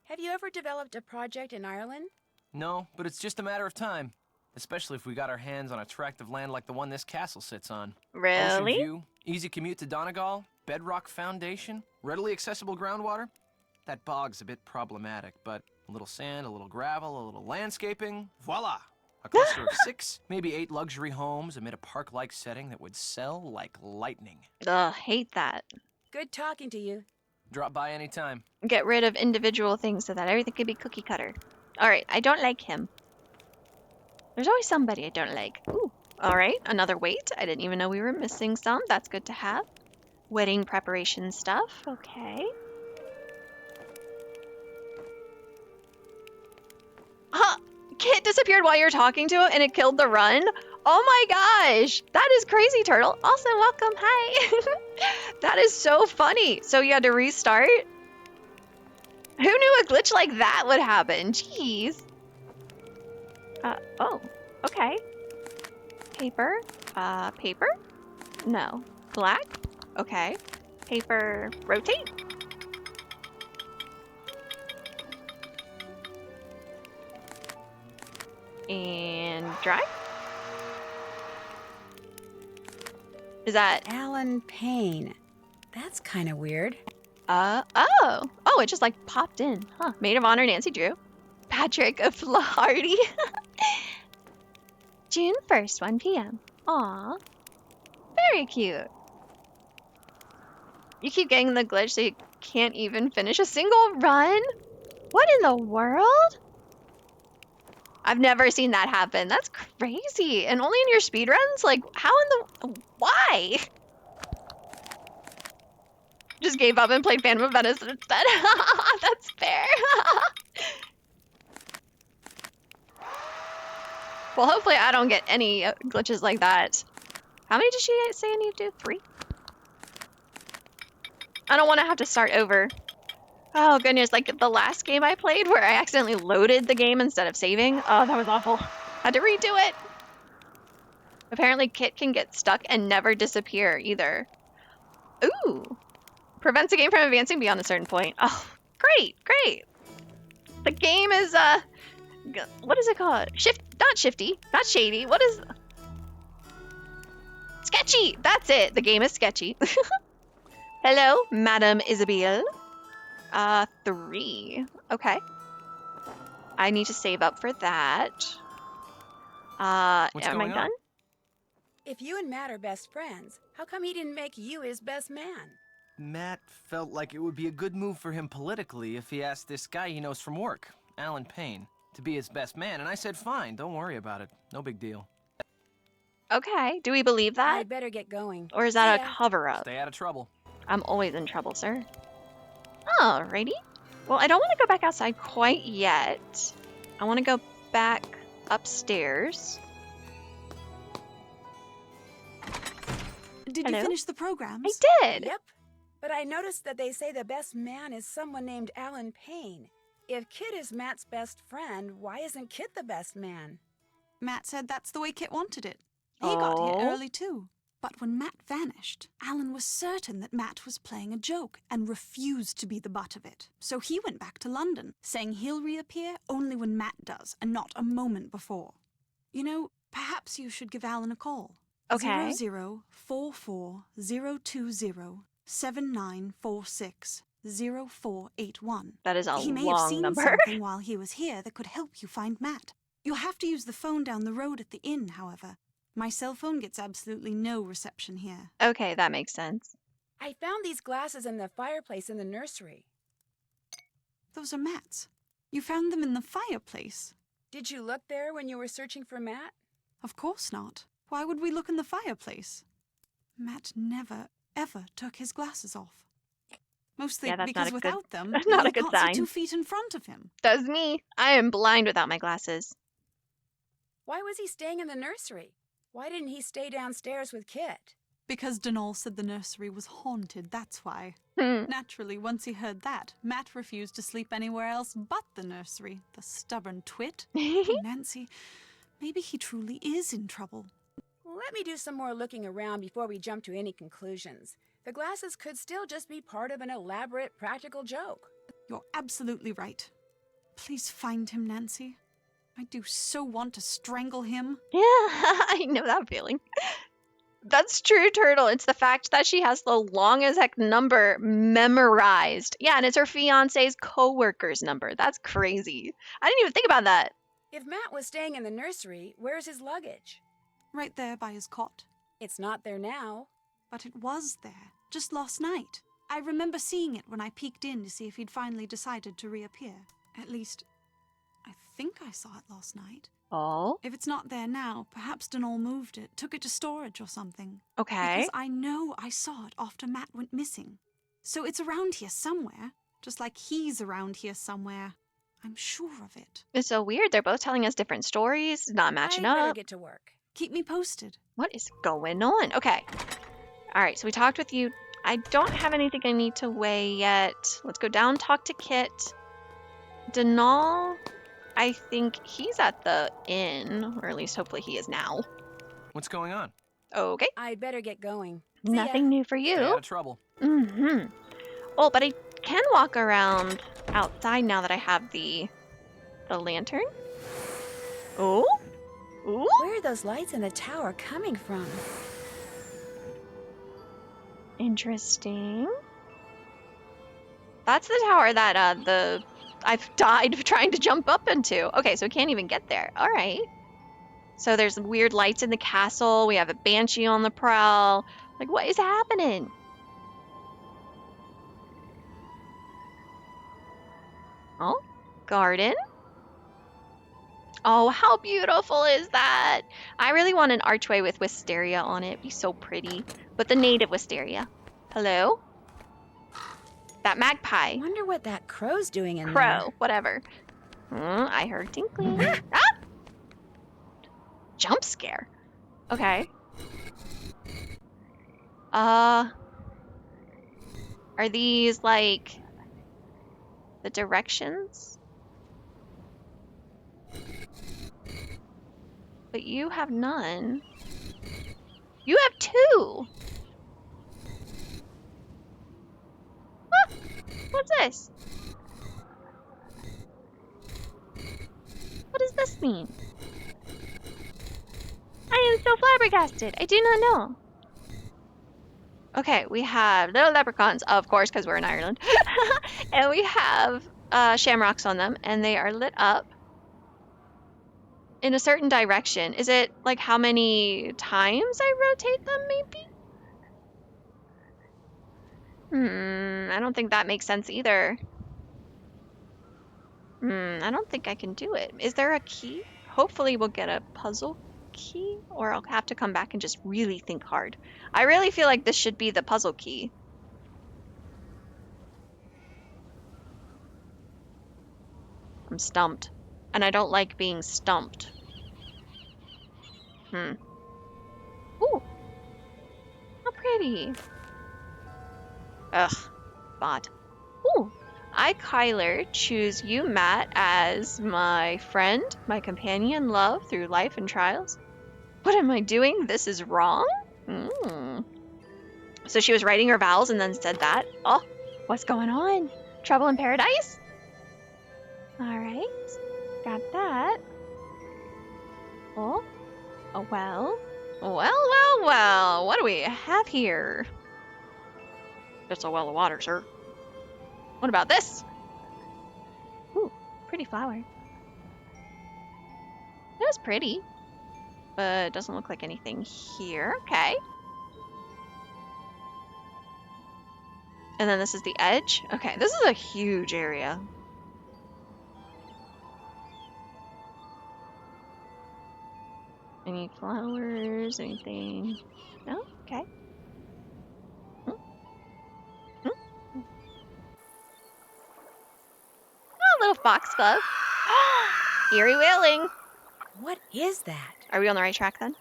Have you ever developed a project in Ireland? No, but it's just a matter of time. Especially if we got our hands on a tract of land like the one this castle sits on. Ocean Really? view, easy commute to Donegal, bedrock foundation, readily accessible groundwater. That bog's a bit problematic, but a little sand, a little gravel, a little landscaping, voila! A cluster of 6, maybe 8 luxury homes amid a park-like setting that would sell like lightning. Ugh, hate that. Good talking to you. Drop by anytime. Get rid of individual things so that everything could be cookie cutter. Alright, I don't like him. There's always somebody I don't like. Ooh. Alright, another weight. I didn't even know we were missing some. That's good to have. Wedding preparation stuff. Okay. Huh! Kit disappeared while you're talking to him and it killed the run? Oh my gosh! That is crazy, Turtle. Also, welcome. Hi! That is so funny. So you had to restart? Who knew a glitch like that would happen? Jeez. Oh, okay. Paper. Paper? No. Black? Okay. Paper, rotate. And dry. Is that, Alan Payne. That's kind of weird. oh, it just like popped in. Huh. Maid of Honor, Nancy Drew. Patrick Flaherty. June 1st, 1 p.m. Aw. Very cute. You keep getting the glitch so you can't even finish a single run? What in the world? I've never seen that happen. That's crazy. And only in your speedruns? Like, how in the... Why? Just gave up and played Phantom of Menace instead. That's fair. Well, hopefully I don't get any glitches like that. How many did she say I need to do? 3? I don't want to have to start over. Oh goodness, like the last game I played where I accidentally loaded the game instead of saving. Oh, that was awful. Had to redo it. Apparently Kit can get stuck and never disappear either. Ooh. Prevents a game from advancing beyond a certain point. Oh, great, great. The game is, what is it called? Not shifty, not shady. What is... Sketchy! That's it. The game is sketchy. Hello, Madame Isabelle. 3. Okay. I need to save up for that. What's Am I going done? on? If you and Matt are best friends, how come he didn't make you his best man? Matt felt like it would be a good move for him politically if he asked this guy he knows from work, Alan Payne, to be his best man, and I said fine, don't worry about it. No big deal. Okay. Do we believe that? I'd better get going. Or is that See a ya. cover-up? Stay out of trouble. I'm always in trouble, sir. Alrighty. Well, I don't want to go back outside quite yet. I want to go back upstairs. Did Hello? you finish the programs? I did! Yep. But I noticed that they say the best man is someone named Alan Payne. If Kit is Matt's best friend, why isn't Kit the best man? Matt said that's the way Kit wanted it. He got Oh. here early too. But when Matt vanished, Alan was certain that Matt was playing a joke and refused to be the butt of it. So he went back to London, saying he'll reappear only when Matt does and not a moment before. You know, perhaps you should give Alan a call. Okay. 0044-020-7946-0481. That is a He may have long seen number. something while he was here that could help you find Matt. You'll have to use the phone down the road at the inn, however. My cell phone gets absolutely no reception here. Okay, that makes sense. I found these glasses in the fireplace in the nursery. Those are Matt's. You found them in the fireplace? Did you look there when you were searching for Matt? Of course not. Why would we look in the fireplace? Matt never, ever took his glasses off. Mostly Yeah, that's not because a good- without them, that's not you a good can't sign. see 2 feet in front of him. That's me. I am blind without my glasses. Why was he staying in the nursery? Why didn't he stay downstairs with Kit? Because Donal said the nursery was haunted, that's why. Hmm. Naturally, once he heard that, Matt refused to sleep anywhere else but the nursery. The stubborn twit. Nancy, maybe he truly is in trouble. let me do some more looking around before we jump to any conclusions. The glasses could still just be part of an elaborate practical joke. You're absolutely right. Please find him, Nancy. I do so want to strangle him. Yeah, I know that feeling. That's true, Turtle. It's the fact that she has the long as heck number memorized. Yeah, and it's her fiance's co-worker's number. That's crazy. I didn't even think about that. If Matt was staying in the nursery, where's his luggage? Right there by his cot. It's not there now. But it was there, just last night. I remember seeing it when I peeked in to see if he'd finally decided to reappear. At least, I think I saw it last night. Oh? If it's not there now, perhaps Denal moved it, took it to storage or something. Okay. Because I know I saw it after Matt went missing. So it's around here somewhere, just like he's around here somewhere. I'm sure of it. It's so weird. They're both telling us different stories, not matching I better up. get to work. Keep me posted. What is going on? Okay. All right, so we talked with you. I don't have anything I need to weigh yet. Let's go down, talk to Kit. Denal, I think he's at the inn, or at least hopefully he is now. What's going on? Okay. I'd better get going. See Nothing ya. new for Stay out you. of trouble. Mm-hmm. Oh, but I can walk around outside now that I have the lantern. Oh? Ooh? Where are those lights in the tower coming from? Interesting. That's the tower that I've died trying to jump up into. Okay, so we can't even get there. All right. So there's weird lights in the castle. We have a banshee on the prowl. Like, what is happening? Oh, garden. Oh, how beautiful is that? I really want an archway with wisteria on it. It'd be so pretty. But the native wisteria. Hello? That magpie. I wonder what that crow's doing in there. Crow, whatever. I heard tinkling. Ah! Jump scare. Okay. Are these like the directions? But you have none. You have two. Ah, what's this? What does this mean? I am so flabbergasted. I do not know. Okay, we have little leprechauns, of course, because we're in Ireland. And we have shamrocks on them, and they are lit up in a certain direction. Is it like how many times I rotate them, maybe? I don't think that makes sense either. I don't think I can do it. Is there a key? Hopefully we'll get a puzzle key, or I'll have to come back and just really think hard. I really feel like this should be the puzzle key. I'm stumped. And I don't like being stumped. Ooh. How pretty. Ugh. Bot. Ooh. I, Kyler, choose you, Matt, as my friend, my companion, love through life and trials. What am I doing? This is wrong? So she was writing her vows and then said that. Oh, what's going on? Trouble in paradise? Alright. Got that. Oh. Oh, well. Well. What do we have here? Just a well of water, sir. What about this? Ooh, pretty flower. That was pretty. But it doesn't look like anything here. Okay. And then this is the edge. Okay, this is a huge area. Any flowers? Anything? No? Okay. Oh, little foxglove. Eerie wailing. What is that? Are we on the right track then?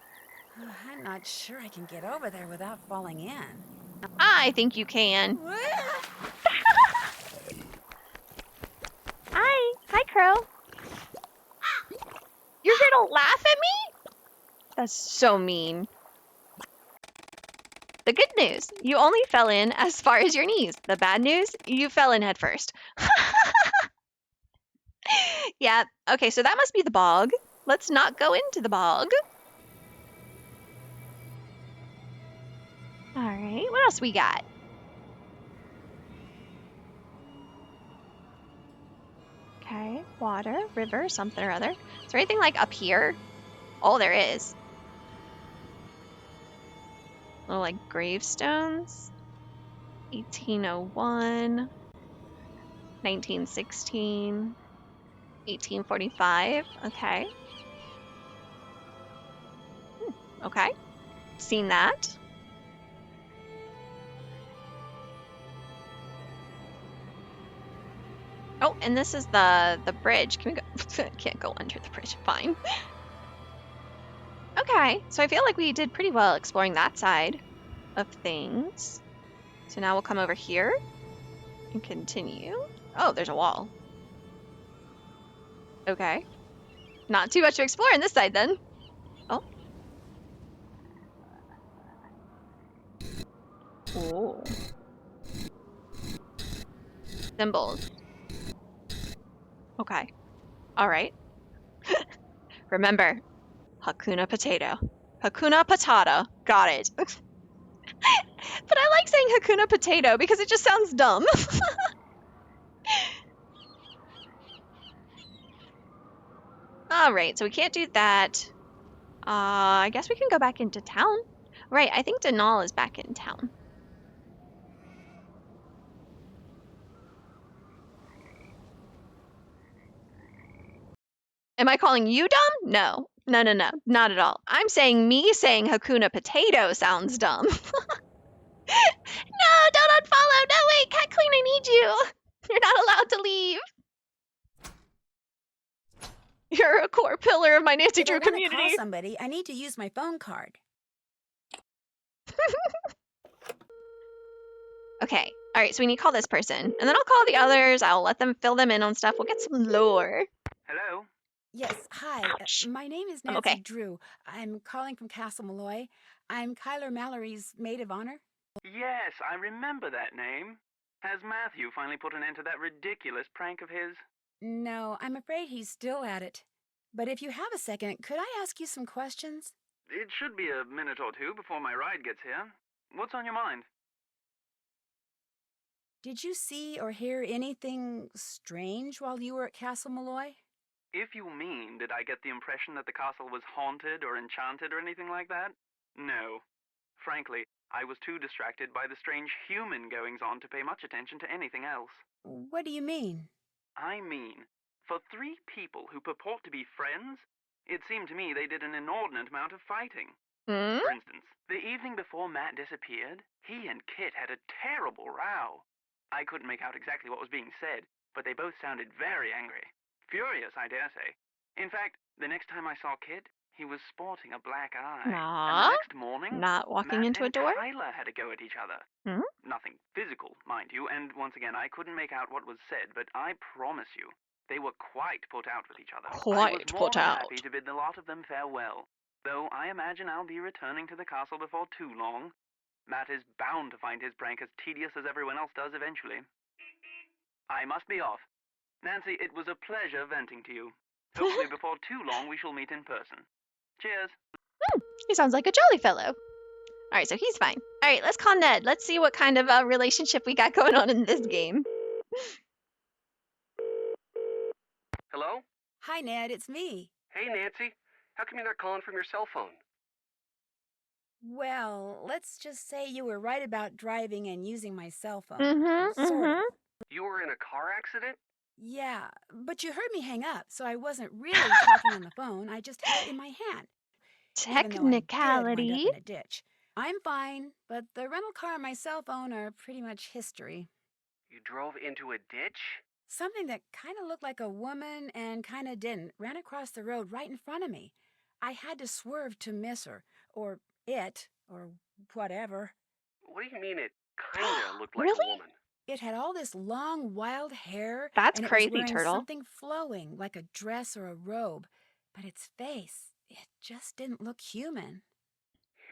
I'm not sure I can get over there without falling in. I think you can. Hi, Crow. You're here to laugh at me? That's so mean. The good news, you only fell in as far as your knees. The bad news, you fell in head first. Yeah, okay, so that must be the bog. Let's not go into the bog. All right, what else we got? Okay, water, river, something or other. Is there anything like up here? Oh, there is. Little like gravestones. 1801, 1916, 1845. Okay. Okay. Seen that. Oh, and this is the bridge. Can we go? Can't go under the bridge. Fine. Okay, so I feel like we did pretty well exploring that side of things. So now we'll come over here and continue. Oh, there's a wall. Okay. Not too much to explore on this side then. Oh. Oh. Symbols. Okay. All right. Remember, Hakuna Potato. Hakuna Patata. Got it. But I like saying Hakuna Potato because it just sounds dumb. All right, so we can't do that. I guess we can go back into town. Right, I think Denal is back in town. Am I calling you dumb? No. No, not at all. I'm saying me saying Hakuna Potato sounds dumb. No, don't unfollow. No, wait, Cat Queen, I need you. You're not allowed to leave. You're a core pillar of my Nancy If Drew I want to community. call somebody, I need to use my phone card. Okay. All right, so we need to call this person. And then I'll call the others. I'll let them fill them in on stuff. We'll get some lore. Hello? Yes, hi. Ouch. My name is I'm Nancy okay. Drew. I'm calling from Castle Malloy. I'm Kyler Mallory's maid of honor. Yes, I remember that name. Has Matthew finally put an end to that ridiculous prank of his? No, I'm afraid he's still at it. But if you have a second, could I ask you some questions? It should be a minute or two before my ride gets here. What's on your mind? Did you see or hear anything strange while you were at Castle Malloy? If you mean, did I get the impression that the castle was haunted or enchanted or anything like that? No. Frankly, I was too distracted by the strange human goings-on to pay much attention to anything else. What do you mean? I mean, for three people who purport to be friends, it seemed to me they did an inordinate amount of fighting. Hmm? For instance, the evening before Matt disappeared, he and Kit had a terrible row. I couldn't make out exactly what was being said, but they both sounded very angry. Furious, I dare say. In fact, the next time I saw Kit, he was sporting a black eye. And Aw. the next morning, Not walking Matt into a and door? Kyler had a go at each other. Hmm? Nothing physical, mind you, and once again, I couldn't make out what was said, but I promise you, they were quite put out with each other. I was Quite more put than out. happy to bid the lot of them farewell, though I imagine I'll be returning to the castle before too long. Matt is bound to find his prank as tedious as everyone else does eventually. I must be off. Nancy, it was a pleasure venting to you. Hopefully before too long we shall meet in person. Cheers. He sounds like a jolly fellow. All right, so he's fine. All right, let's call Ned. Let's see what kind of a relationship we got going on in this game. Hello? Hi, Ned, it's me. Hey, Nancy. How come you're not calling from your cell phone? Well, let's just say you were right about driving and using my cell phone. Mm-hmm, Sort of. You were in a car accident? Yeah, but you heard me hang up, so I wasn't really talking on the phone. I just had it in my hand. Even though I did wind up Technicality. in a ditch. I'm fine, but the rental car and my cell phone are pretty much history. You drove into a ditch? Something that kind of looked like a woman and kind of didn't ran across the road right in front of me. I had to swerve to miss her, or it, or whatever. What do you mean it kinda looked like Really? a woman? It had all this long, wild hair, That's and it crazy, was wearing Turtle. something flowing, like a dress or a robe. But its face, it just didn't look human.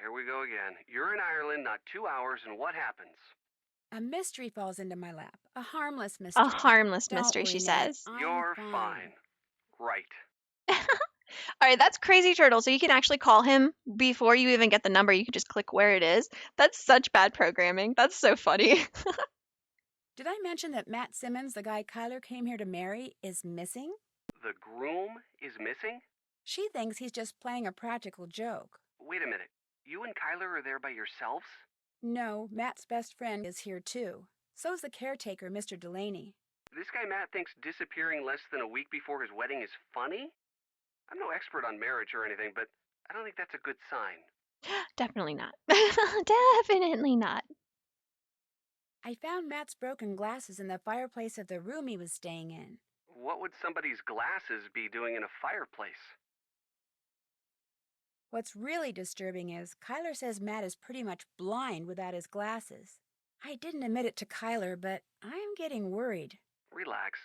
here we go again. You're in Ireland, not 2 hours, and what happens? A mystery falls into my lap. A harmless A mystery. harmless Don't mystery, she worry, Ned. says. I'm You're fine. fine. Right. All right, that's Crazy Turtle. So you can actually call him before you even get the number. You can just click where it is. That's such bad programming. That's so funny. Did I mention that Matt Simmons, the guy Kyler came here to marry, is missing? The groom is missing? She thinks he's just playing a practical joke. Wait a minute. You and Kyler are there by yourselves? No, Matt's best friend is here too. So's the caretaker, Mr. Delaney. This guy Matt thinks disappearing less than a week before his wedding is funny? I'm no expert on marriage or anything, but I don't think that's a good sign. Definitely not. Definitely not. I found Matt's broken glasses in the fireplace of the room he was staying in. What would somebody's glasses be doing in a fireplace? What's really disturbing is Kyler says Matt is pretty much blind without his glasses. I didn't admit it to Kyler, but I'm getting worried. Relax.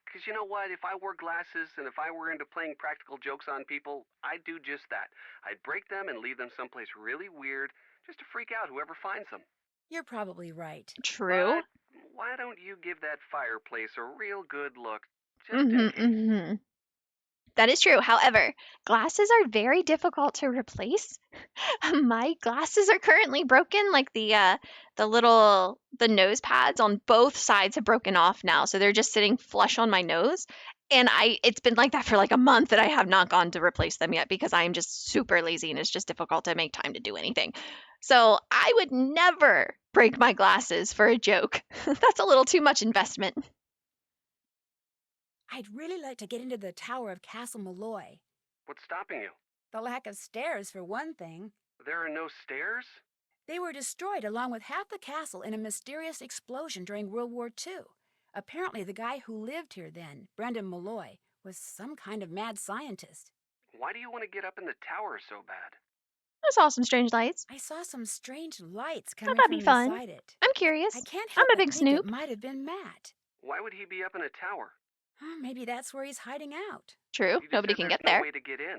Because you know what? If I wore glasses and if I were into playing practical jokes on people, I'd do just that. I'd break them and leave them someplace really weird just to freak out whoever finds them. You're probably right. True. But why don't you give that fireplace a real good look, just in case? That is true. However, glasses are very difficult to replace. My glasses are currently broken. Like the nose pads on both sides have broken off now, so they're just sitting flush on my nose. And it's been like that for like a month, and I have not gone to replace them yet because I'm just super lazy and it's just difficult to make time to do anything. So I would never break my glasses for a joke. That's a little too much investment. I'd really like to get into the tower of Castle Malloy. What's stopping you? The lack of stairs, for one thing. There are no stairs? They were destroyed along with half the castle in a mysterious explosion during World War II. Apparently, the guy who lived here then, Brendan Malloy, was some kind of mad scientist. Why do you want to get up in the tower so bad? I saw some strange lights. I saw some strange lights Thought coming that'd from be fun. inside it. I'm curious. I can't I'm help a but big think snoop. it might have been Matt. Why would he be up in a tower? Maybe that's where he's hiding out. True. You just Nobody said can there's get there. no way to get in.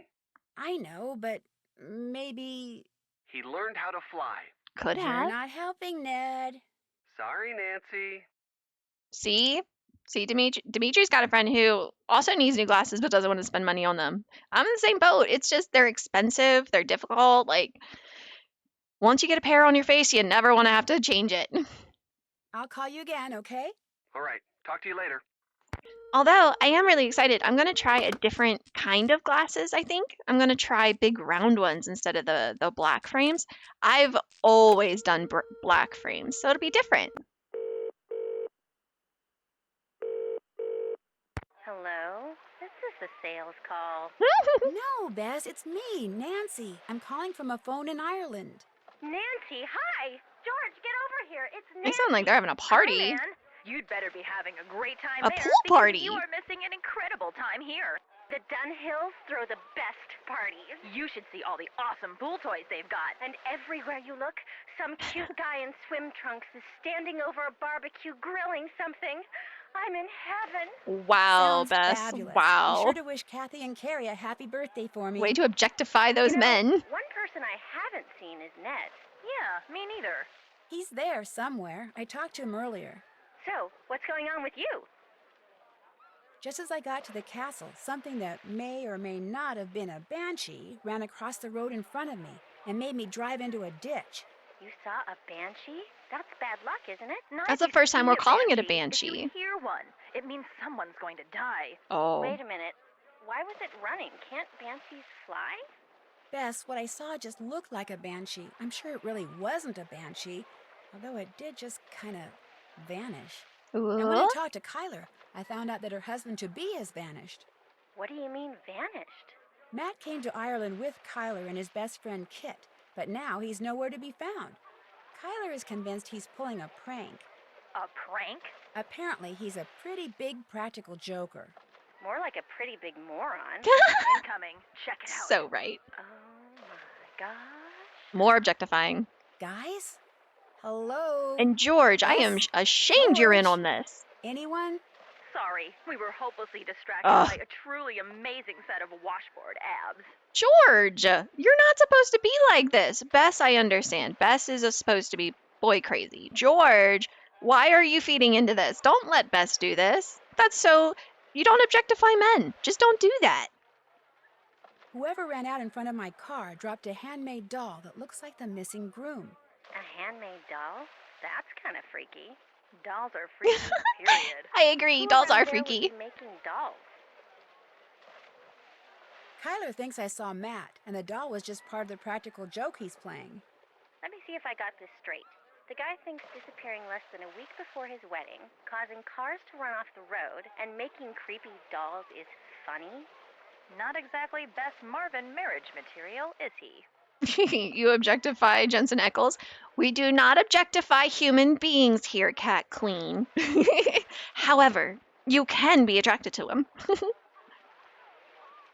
I know, but maybe... He learned how to fly. Could You're have. not helping, Ned. Sorry, Nancy. See, Dimitri's got a friend who also needs new glasses but doesn't want to spend money on them. I'm in the same boat. It's just they're expensive. They're difficult. Like once you get a pair on your face, you never want to have to change it. I'll call you again, okay? All right. Talk to you later. Although I am really excited. I'm going to try a different kind of glasses, I think. I'm going to try big round ones instead of the black frames. I've always done black frames, so it'll be different. Hello? This is the sales call. No, Bess, it's me, Nancy. I'm calling from a phone in Ireland. Nancy, hi! George, get over here. It's Nancy. They sound like they're having a party. Hi, man. You'd better be having a great time A there pool because party. you are missing an incredible time here. The Dunhills throw the best parties. You should see all the awesome pool toys they've got. And everywhere you look, some cute guy in swim trunks is standing over a barbecue grilling something. I'm in heaven. Wow, Sounds Bess. fabulous. Wow. Be sure to wish Kathy and Carrie a happy birthday for me. Way to objectify those men. One person I haven't seen is Ned. Yeah, me neither. He's there somewhere. I talked to him earlier. So, what's going on with you? Just as I got to the castle, something that may or may not have been a banshee ran across the road in front of me and made me drive into a ditch. You saw a banshee? That's bad luck, isn't it? Not That's if the you first time see we're calling it a If banshee. you hear one, it means someone's going to die. Oh. Wait a minute. Why was it running? Can't banshees fly? Bess, what I saw just looked like a banshee. I'm sure it really wasn't a banshee, although it did just kind of vanish. And when I Ooh. talked to Kyler, I found out that her husband-to-be has vanished. What do you mean vanished? Matt came to Ireland with Kyler and his best friend Kit, but now he's nowhere to be found. Kyler is convinced he's pulling a prank. A prank? Apparently, he's a pretty big practical joker. More like a pretty big moron. Incoming. Check it out. So right. Oh my gosh. More objectifying. Guys? Hello? And George, I am Yes? ashamed you're in George? on this. Anyone? Sorry, we were hopelessly distracted Ugh. by a truly amazing set of washboard abs. George, you're not supposed to be like this. Bess, I understand. Bess is supposed to be boy crazy. George, why are you feeding into this? Don't let Bess do this. That's so. You don't objectify men. Just don't do that. Whoever ran out in front of my car dropped a handmade doll that looks like the missing groom. A handmade doll? That's kind of freaky. Dolls are freaky, period. I agree. Who Dolls around are there would freaky. be making dolls? Kyler thinks I saw Matt, and the doll was just part of the practical joke he's playing. Let me see if I got this straight. The guy thinks disappearing less than a week before his wedding, causing cars to run off the road, and making creepy dolls is funny? Not exactly best Marvin marriage material, is he? You objectify Jensen Ackles. We do not objectify human beings here, Cat Queen. However, you can be attracted to him.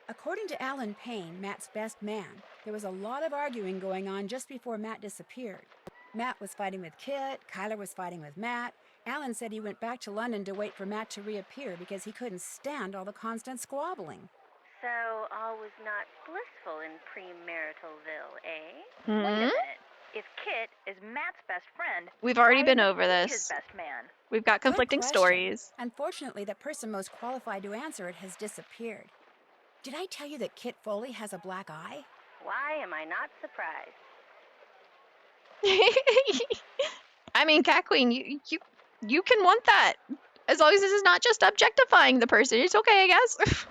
According to Alan Payne, Matt's best man, there was a lot of arguing going on just before Matt disappeared. Matt was fighting with Kit, Kyler was fighting with Matt. Alan said he went back to London to wait for Matt to reappear because he couldn't stand all the constant squabbling. So, all was not blissful in premaritalville, eh? Hmm? Wait a minute. If Kit is Matt's best friend, We've already why been isn't over he this. his best man? We've got Good conflicting question. stories. Unfortunately, the person most qualified to answer it has disappeared. Did I tell you that Kit Foley has a black eye? Why am I not surprised? I mean, Cat Queen, you can want that. As long as this is not just objectifying the person, it's okay, I guess.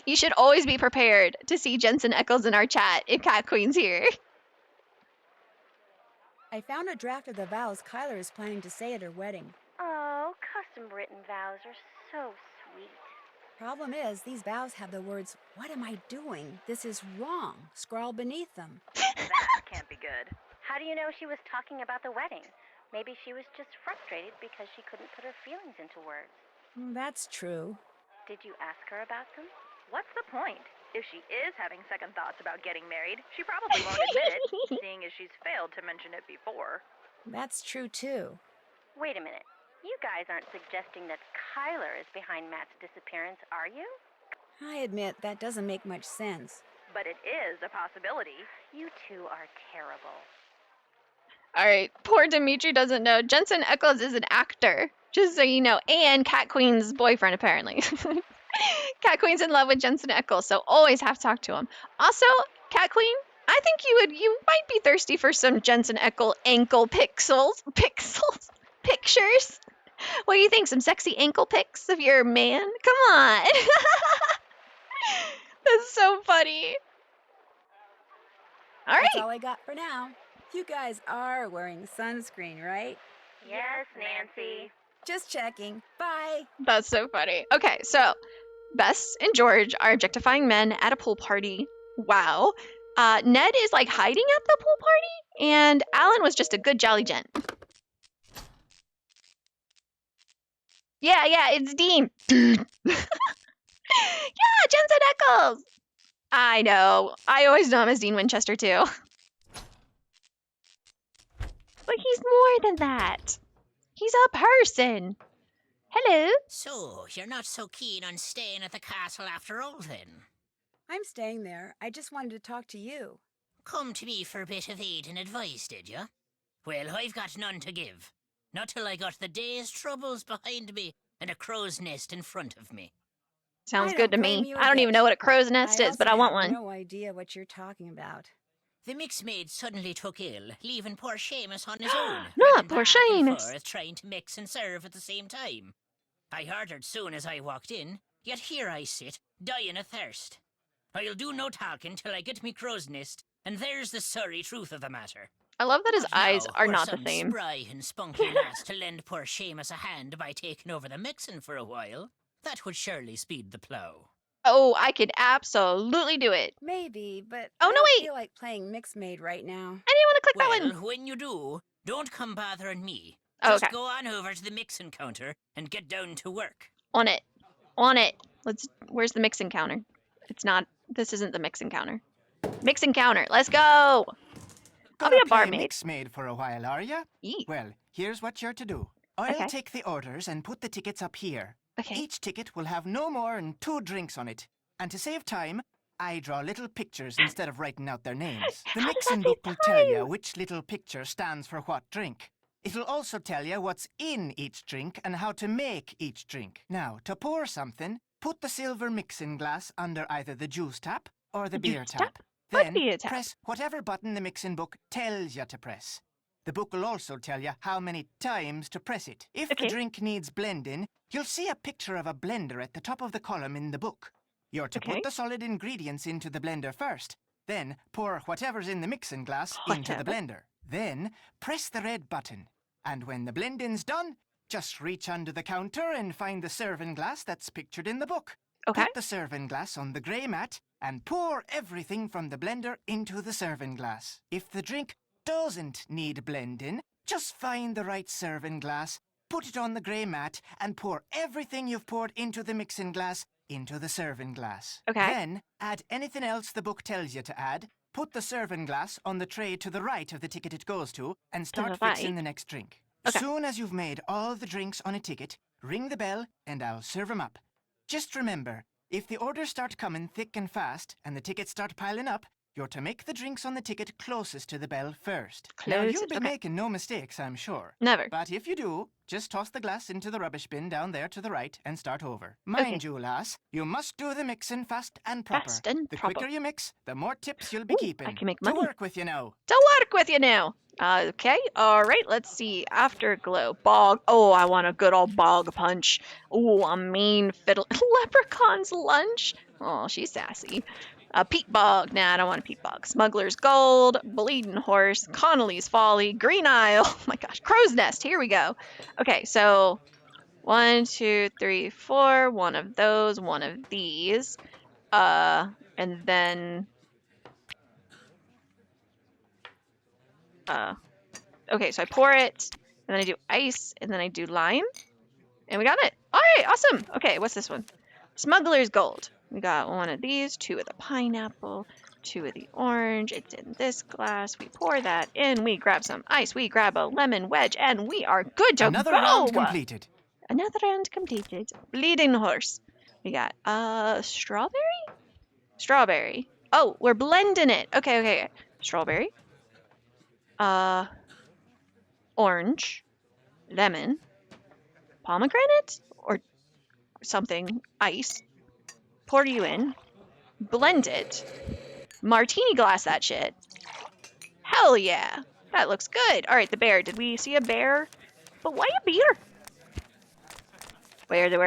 You should always be prepared to see Jensen Ackles in our chat if Cat Queen's here. I found a draft of the vows Kyler is planning to say at her wedding. Oh, custom written vows are so sweet. Problem is, these vows have the words, "What am I doing? This is wrong," scrawled beneath them. That can't be good. How do you know she was talking about the wedding? Maybe she was just frustrated because she couldn't put her feelings into words. That's true. Did you ask her about them? What's the point? If she is having second thoughts about getting married, she probably won't admit it, seeing as she's failed to mention it before. That's true, too. Wait a minute. You guys aren't suggesting that Kyler is behind Matt's disappearance, are you? I admit that doesn't make much sense. But it is a possibility. You two are terrible. All right, poor Dimitri doesn't know. Jensen Ackles is an actor, just so you know, and Cat Queen's boyfriend, apparently. Cat Queen's in love with Jensen Ackles, so always have to talk to him. Also, Cat Queen, I think you might be thirsty for some Jensen Ackles ankle pictures. What do you think? Some sexy ankle pics of your man? Come on. That's so funny. All right. That's all I got for now. You guys are wearing sunscreen, right? Yes, Nancy. Just checking. Bye. That's so funny. Okay, so Bess and George are objectifying men at a pool party. Wow. Ned is like hiding at the pool party, and Alan was just a good jolly gent. Yeah, it's Dean. Dean. Yeah, Jensen Ackles. I know. I always know him as Dean Winchester, too. But he's more than that. He's a person. Hello. So, you're not so keen on staying at the castle after all, then? I'm staying there. I just wanted to talk to you. Come to me for a bit of aid and advice, did you? Well, I've got none to give. Not till I got the day's troubles behind me and a crow's nest in front of me. Sounds I good to don't blame me. you a I don't even bit. know what a crow's nest is, but I also want have one. no idea what you're talking about. The mixed maid suddenly took ill, leaving poor Seamus on his own. No, running poor back and Seamus. forth, trying to mix and serve at the same time. I heard her soon as I walked in, yet here I sit, dying of thirst. I'll do no talking till I get me crow's nest, and there's the sorry truth of the matter. I love that his But eyes now, are were not the some same. spry and spunky lass to lend poor Seamus a hand by taking over the mixing for a while, that would surely speed the plough. Oh, I could absolutely do it. Maybe, but Oh, I no, don't wait. feel like playing Mixed Maid right now. I didn't want to click that Well, one. when you do, don't come bothering me. Oh, Just okay. go on over to the mixing counter and get down to work. On it. Where's the mixing counter? This isn't the mixing counter. Mixing counter. Let's go. I'll be Gonna a play barmaid. mix-maid for a while, are ya? Yee. Well, here's what you're to do. I'll Okay. take the orders and put the tickets up here. Okay. Each ticket will have no more than 2 drinks on it. And to save time, I draw little pictures instead of writing out their names. The How does mixing that book save will tell you time? which little picture stands for what drink. It'll also tell you what's in each drink and how to make each drink. Now, to pour something, put the silver mixing glass under either the juice tap or the beer juice tap. tap or the Then beer tap. press whatever button the mixing book tells you to press. The book will also tell you how many times to press it. If Okay. the drink needs blending, you'll see a picture of a blender at the top of the column in the book. You're to Okay. put the solid ingredients into the blender first, then pour whatever's in the mixing glass into the Whatever. blender. Then press the red button. And when the blending's done, just reach under the counter and find the serving glass that's pictured in the book. Okay. Put the serving glass on the grey mat and pour everything from the blender into the serving glass. If the drink doesn't need blending, just find the right serving glass, put it on the grey mat, and pour everything you've poured into the mixing glass into the serving glass. Okay. Then add anything else the book tells you to add. Put the serving glass on the tray to the right of the ticket it goes to and start the fixing right? the next drink. Okay. Soon as you've made all the drinks on a ticket, ring the bell and I'll serve 'em up. Just remember, if the orders start coming thick and fast and the tickets start piling up, you're to make the drinks on the ticket closest to the bell first. Now, you'll Closest, be okay. making no mistakes, I'm sure. Never. But if you do, just toss the glass into the rubbish bin down there to the right and start over. Mind you, lass, you must do the mixing fast and proper. Fast and the proper. quicker you mix, the more tips you'll be Ooh, keeping. I can make To money. work with you now. To work with you now. Okay. All right. Let's see. Afterglow. Bog. Oh, I want a good old bog punch. Oh, a mean fiddle. Leprechaun's lunch. Oh, she's sassy. A peat bog. Nah, I don't want a peat bog. Smuggler's gold. Bleeding horse. Connolly's folly. Green Isle. Oh my gosh. Crow's nest. Here we go. Okay. So 1, 2, 3, 4. One of those. One of these. And then. Okay, so I pour it, and then I do ice, and then I do lime, and we got it. All right, awesome. Okay, what's this one? Smuggler's Gold. We got one of these, 2 of the pineapple, 2 of the orange. It's in this glass. We pour that in. We grab some ice. We grab a lemon wedge, and we are good to Another go. round completed. Another round completed. Bleeding horse. We got strawberry? Strawberry. Oh, we're blending it. Okay. Strawberry. Orange, lemon, pomegranate, or something, ice. Pour you in, blend it, martini glass that shit. Hell yeah, that looks good. All right, the bear. Did we see a bear? But why a beer? Where's the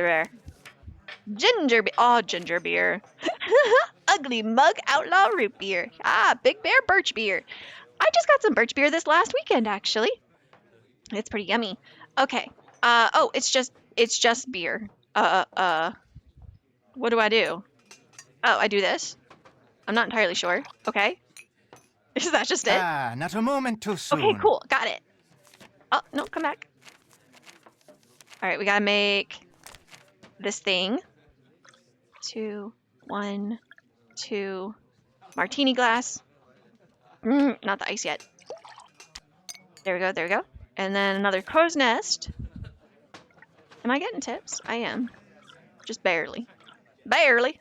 bear? Ginger beer. Oh, ginger beer. Ugly mug outlaw root beer. Ah, big bear birch beer. I just got some birch beer this last weekend, actually. It's pretty yummy. Okay. Oh, it's just beer. What do I do? Oh, I do this. I'm not entirely sure. Okay. Is that just it? Ah, not a moment too soon. Okay, cool. Got it. Oh, no, come back. All right, we gotta make this thing. 2, 1, 2. Martini glass. Not the ice yet. There we go. And then another crow's nest. Am I getting tips? I am. Just barely. Barely.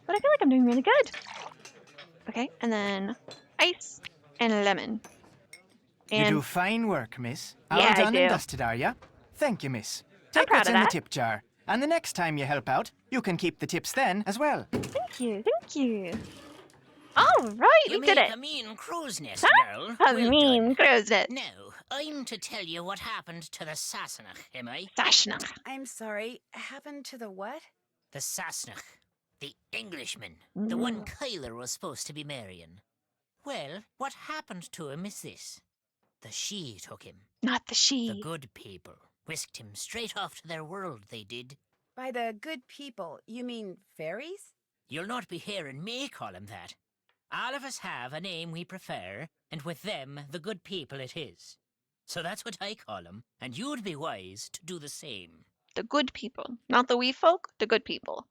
But I feel like I'm doing really good. Okay, and then ice and lemon. You And do fine work, miss. Yeah, All I done do. and dusted, are ya? Thank you, miss. I'm Take proud what's of in the that. tip jar. And the next time you help out, you can keep the tips then as well. Thank you. All right, You we did make it. a mean crow's nest, Huh? girl. A Well mean done. crow's nest. Now, I'm to tell you what happened to the Sassenach, am I? Sassenach. I'm sorry. Happened to the what? The Sassenach. The Englishman. The one Kyler was supposed to be marrying. Well, what happened to him is this. The she took him. Not the she. The good people. Whisked him straight off to their world, they did. By the good people, you mean fairies? You'll not be hearing me call him that. All of us have a name we prefer, and with them, the good people it is. So that's what I call him, and you'd be wise to do the same. The good people. Not the wee folk, the good people.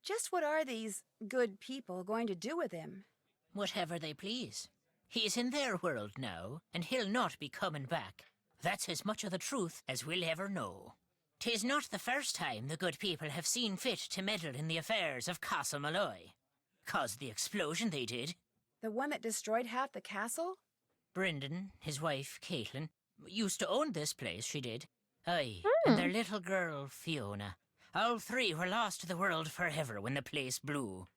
Just what are these good people going to do with him? Whatever they please. He's in their world now, and he'll not be coming back. That's as much of the truth as we'll ever know. 'Tis not the first time the good people have seen fit to meddle in the affairs of Castle Malloy. Caused the explosion they did. The one that destroyed half the castle? Brendan, his wife, Caitlin, used to own this place, she did. Aye, and their little girl, Fiona. All three were lost to the world forever when the place blew.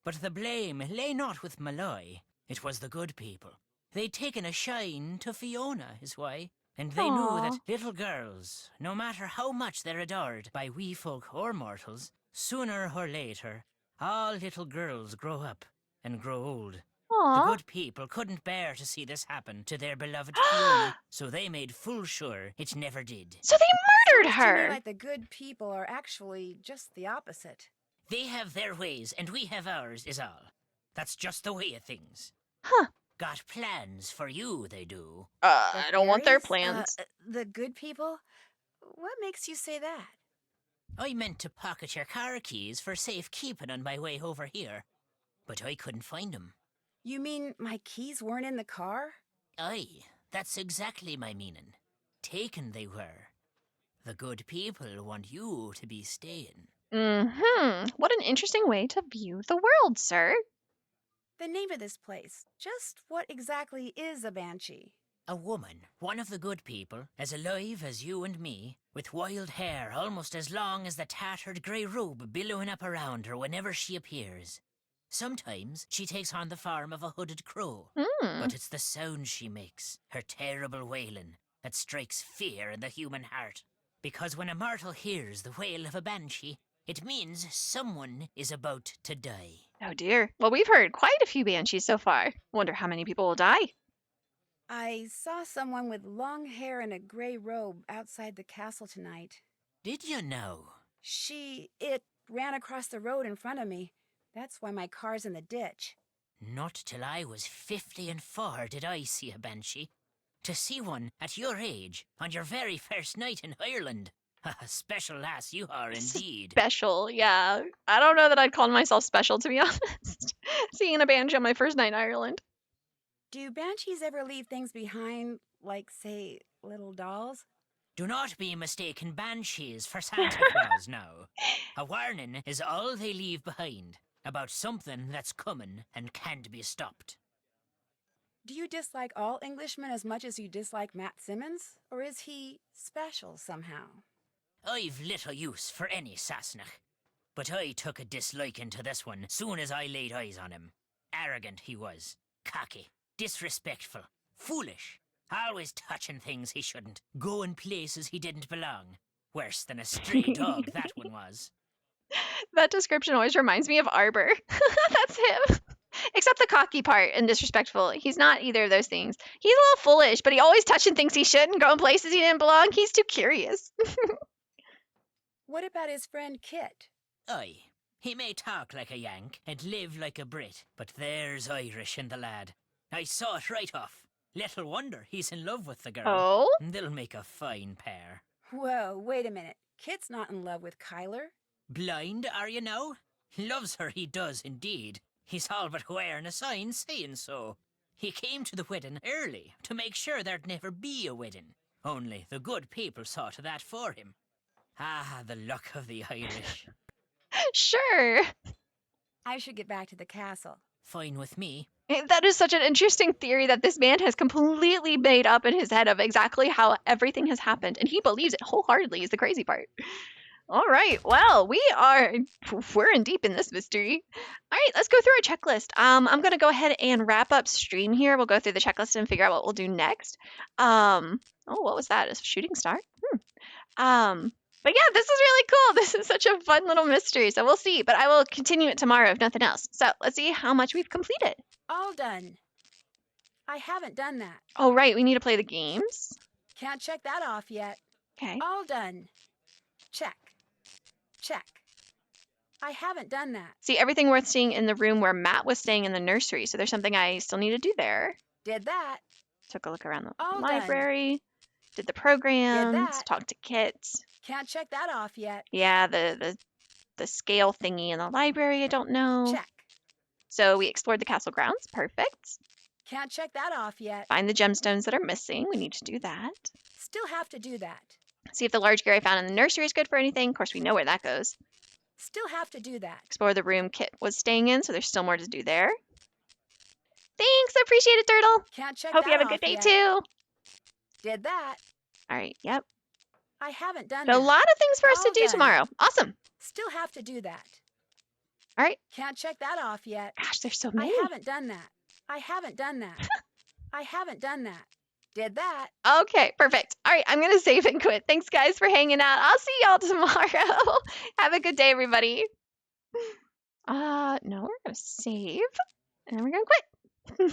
But the blame lay not with Malloy. It was the good people. They'd taken a shine to Fiona, is why. And they knew that little girls, no matter how much they're adored by wee folk or mortals, sooner or later, all little girls grow up and grow old. The good people couldn't bear to see this happen to their beloved Fiona, so they made full sure it never did. So they murdered Sounds to me her. like the good people are actually just the opposite. They have their ways, and we have ours, is all. That's just the way of things. Huh. Got plans for you, they do. I don't want their fairies? plans. The good people? What makes you say that? I meant to pocket your car keys for safekeeping on my way over here, but I couldn't find 'em. You mean my keys weren't in the car? Aye, that's exactly my meaning. Taken they were. The good people want you to be staying. What an interesting way to view the world, sir. The name of this place. Just what exactly is a banshee? A woman, one of the good people, as alive as you and me, with wild hair almost as long as the tattered grey robe billowing up around her whenever she appears. Sometimes she takes on the form of a hooded crow, but it's the sound she makes, her terrible wailing, that strikes fear in the human heart. Because when a mortal hears the wail of a banshee, it means someone is about to die. Oh dear. Well, we've heard quite a few banshees so far. Wonder how many people will die. I saw someone with long hair and a gray robe outside the castle tonight. Did you know? It ran across the road in front of me. That's why my car's in the ditch. Not till I was 54 did I see a banshee. To see one at your age, on your very first night in Ireland. A special lass you are indeed. Special, yeah. I don't know that I'd call myself special, to be honest. Seeing a banshee on my first night in Ireland. Do banshees ever leave things behind, like, say, little dolls? Do not be mistaken banshees for Santa Claus now. A warning is all they leave behind about something that's coming and can't be stopped. Do you dislike all Englishmen as much as you dislike Matt Simmons? Or is he special somehow? I've little use for any Sassenach, but I took a disliking to this one soon as I laid eyes on him. Arrogant he was, cocky, disrespectful, foolish, always touching things he shouldn't, going places he didn't belong. Worse than a stray dog, that one was. That description always reminds me of Arbor. That's him. Except the cocky part and disrespectful. He's not either of those things. He's a little foolish, but he always touching things he shouldn't, going places he didn't belong. He's too curious. What about his friend Kit? Aye, he may talk like a Yank and live like a Brit, but there's Irish in the lad. I saw it right off. Little wonder he's in love with the girl. Oh? They'll make a fine pair. Whoa, wait a minute. Kit's not in love with Kyler. Blind, are you now? Loves her, he does indeed. He's all but wearing a sign saying so. He came to the wedding early to make sure there'd never be a wedding. Only the good people saw to that for him. Ah, the luck of the Irish. Sure. I should get back to the castle. Fine with me. That is such an interesting theory that this man has completely made up in his head of exactly how everything has happened, and he believes it wholeheartedly is the crazy part. All right, well, we're in deep in this mystery. All right, let's go through our checklist. I'm going to go ahead and wrap up stream here. We'll go through the checklist and figure out what we'll do next. Oh, what was that? A shooting star? But yeah, this is really cool. This is such a fun little mystery. So we'll see, but I will continue it tomorrow if nothing else. So let's see how much we've completed. All done. I haven't done that. Oh, right. We need to play the games. Can't check that off yet. Okay. All done. Check. Check. I haven't done that. See, everything worth seeing in the room where Matt was staying in the nursery. So there's something I still need to do there. Did that. Took a look around the All library. Did the programs. Did that. Talked to Kit. Can't check that off yet. Yeah, the the scale thingy in the library, I don't know. Check. So we explored the castle grounds. Perfect. Can't check that off yet. Find the gemstones that are missing. We need to do that. Still have to do that. See if the large gear I found in the nursery is good for anything. Of course, we know where that goes. Still have to do that. Explore the room Kit was staying in, so there's still more to do there. Thanks, I appreciate it, Turtle. Can't check Hope that you have a off good day yet. too. Did that. All right, yep. I haven't done So that. a lot of things for us to All do done. tomorrow. Awesome. Still have to do that. All right. Can't check that off yet. Gosh, there's so I many. haven't done that. I haven't done that. I haven't done that. Did that. Okay, perfect. All right, I'm going to save and quit. Thanks, guys, for hanging out. I'll see y'all tomorrow. Have a good day, everybody. No, we're going to save, and then we're going to quit.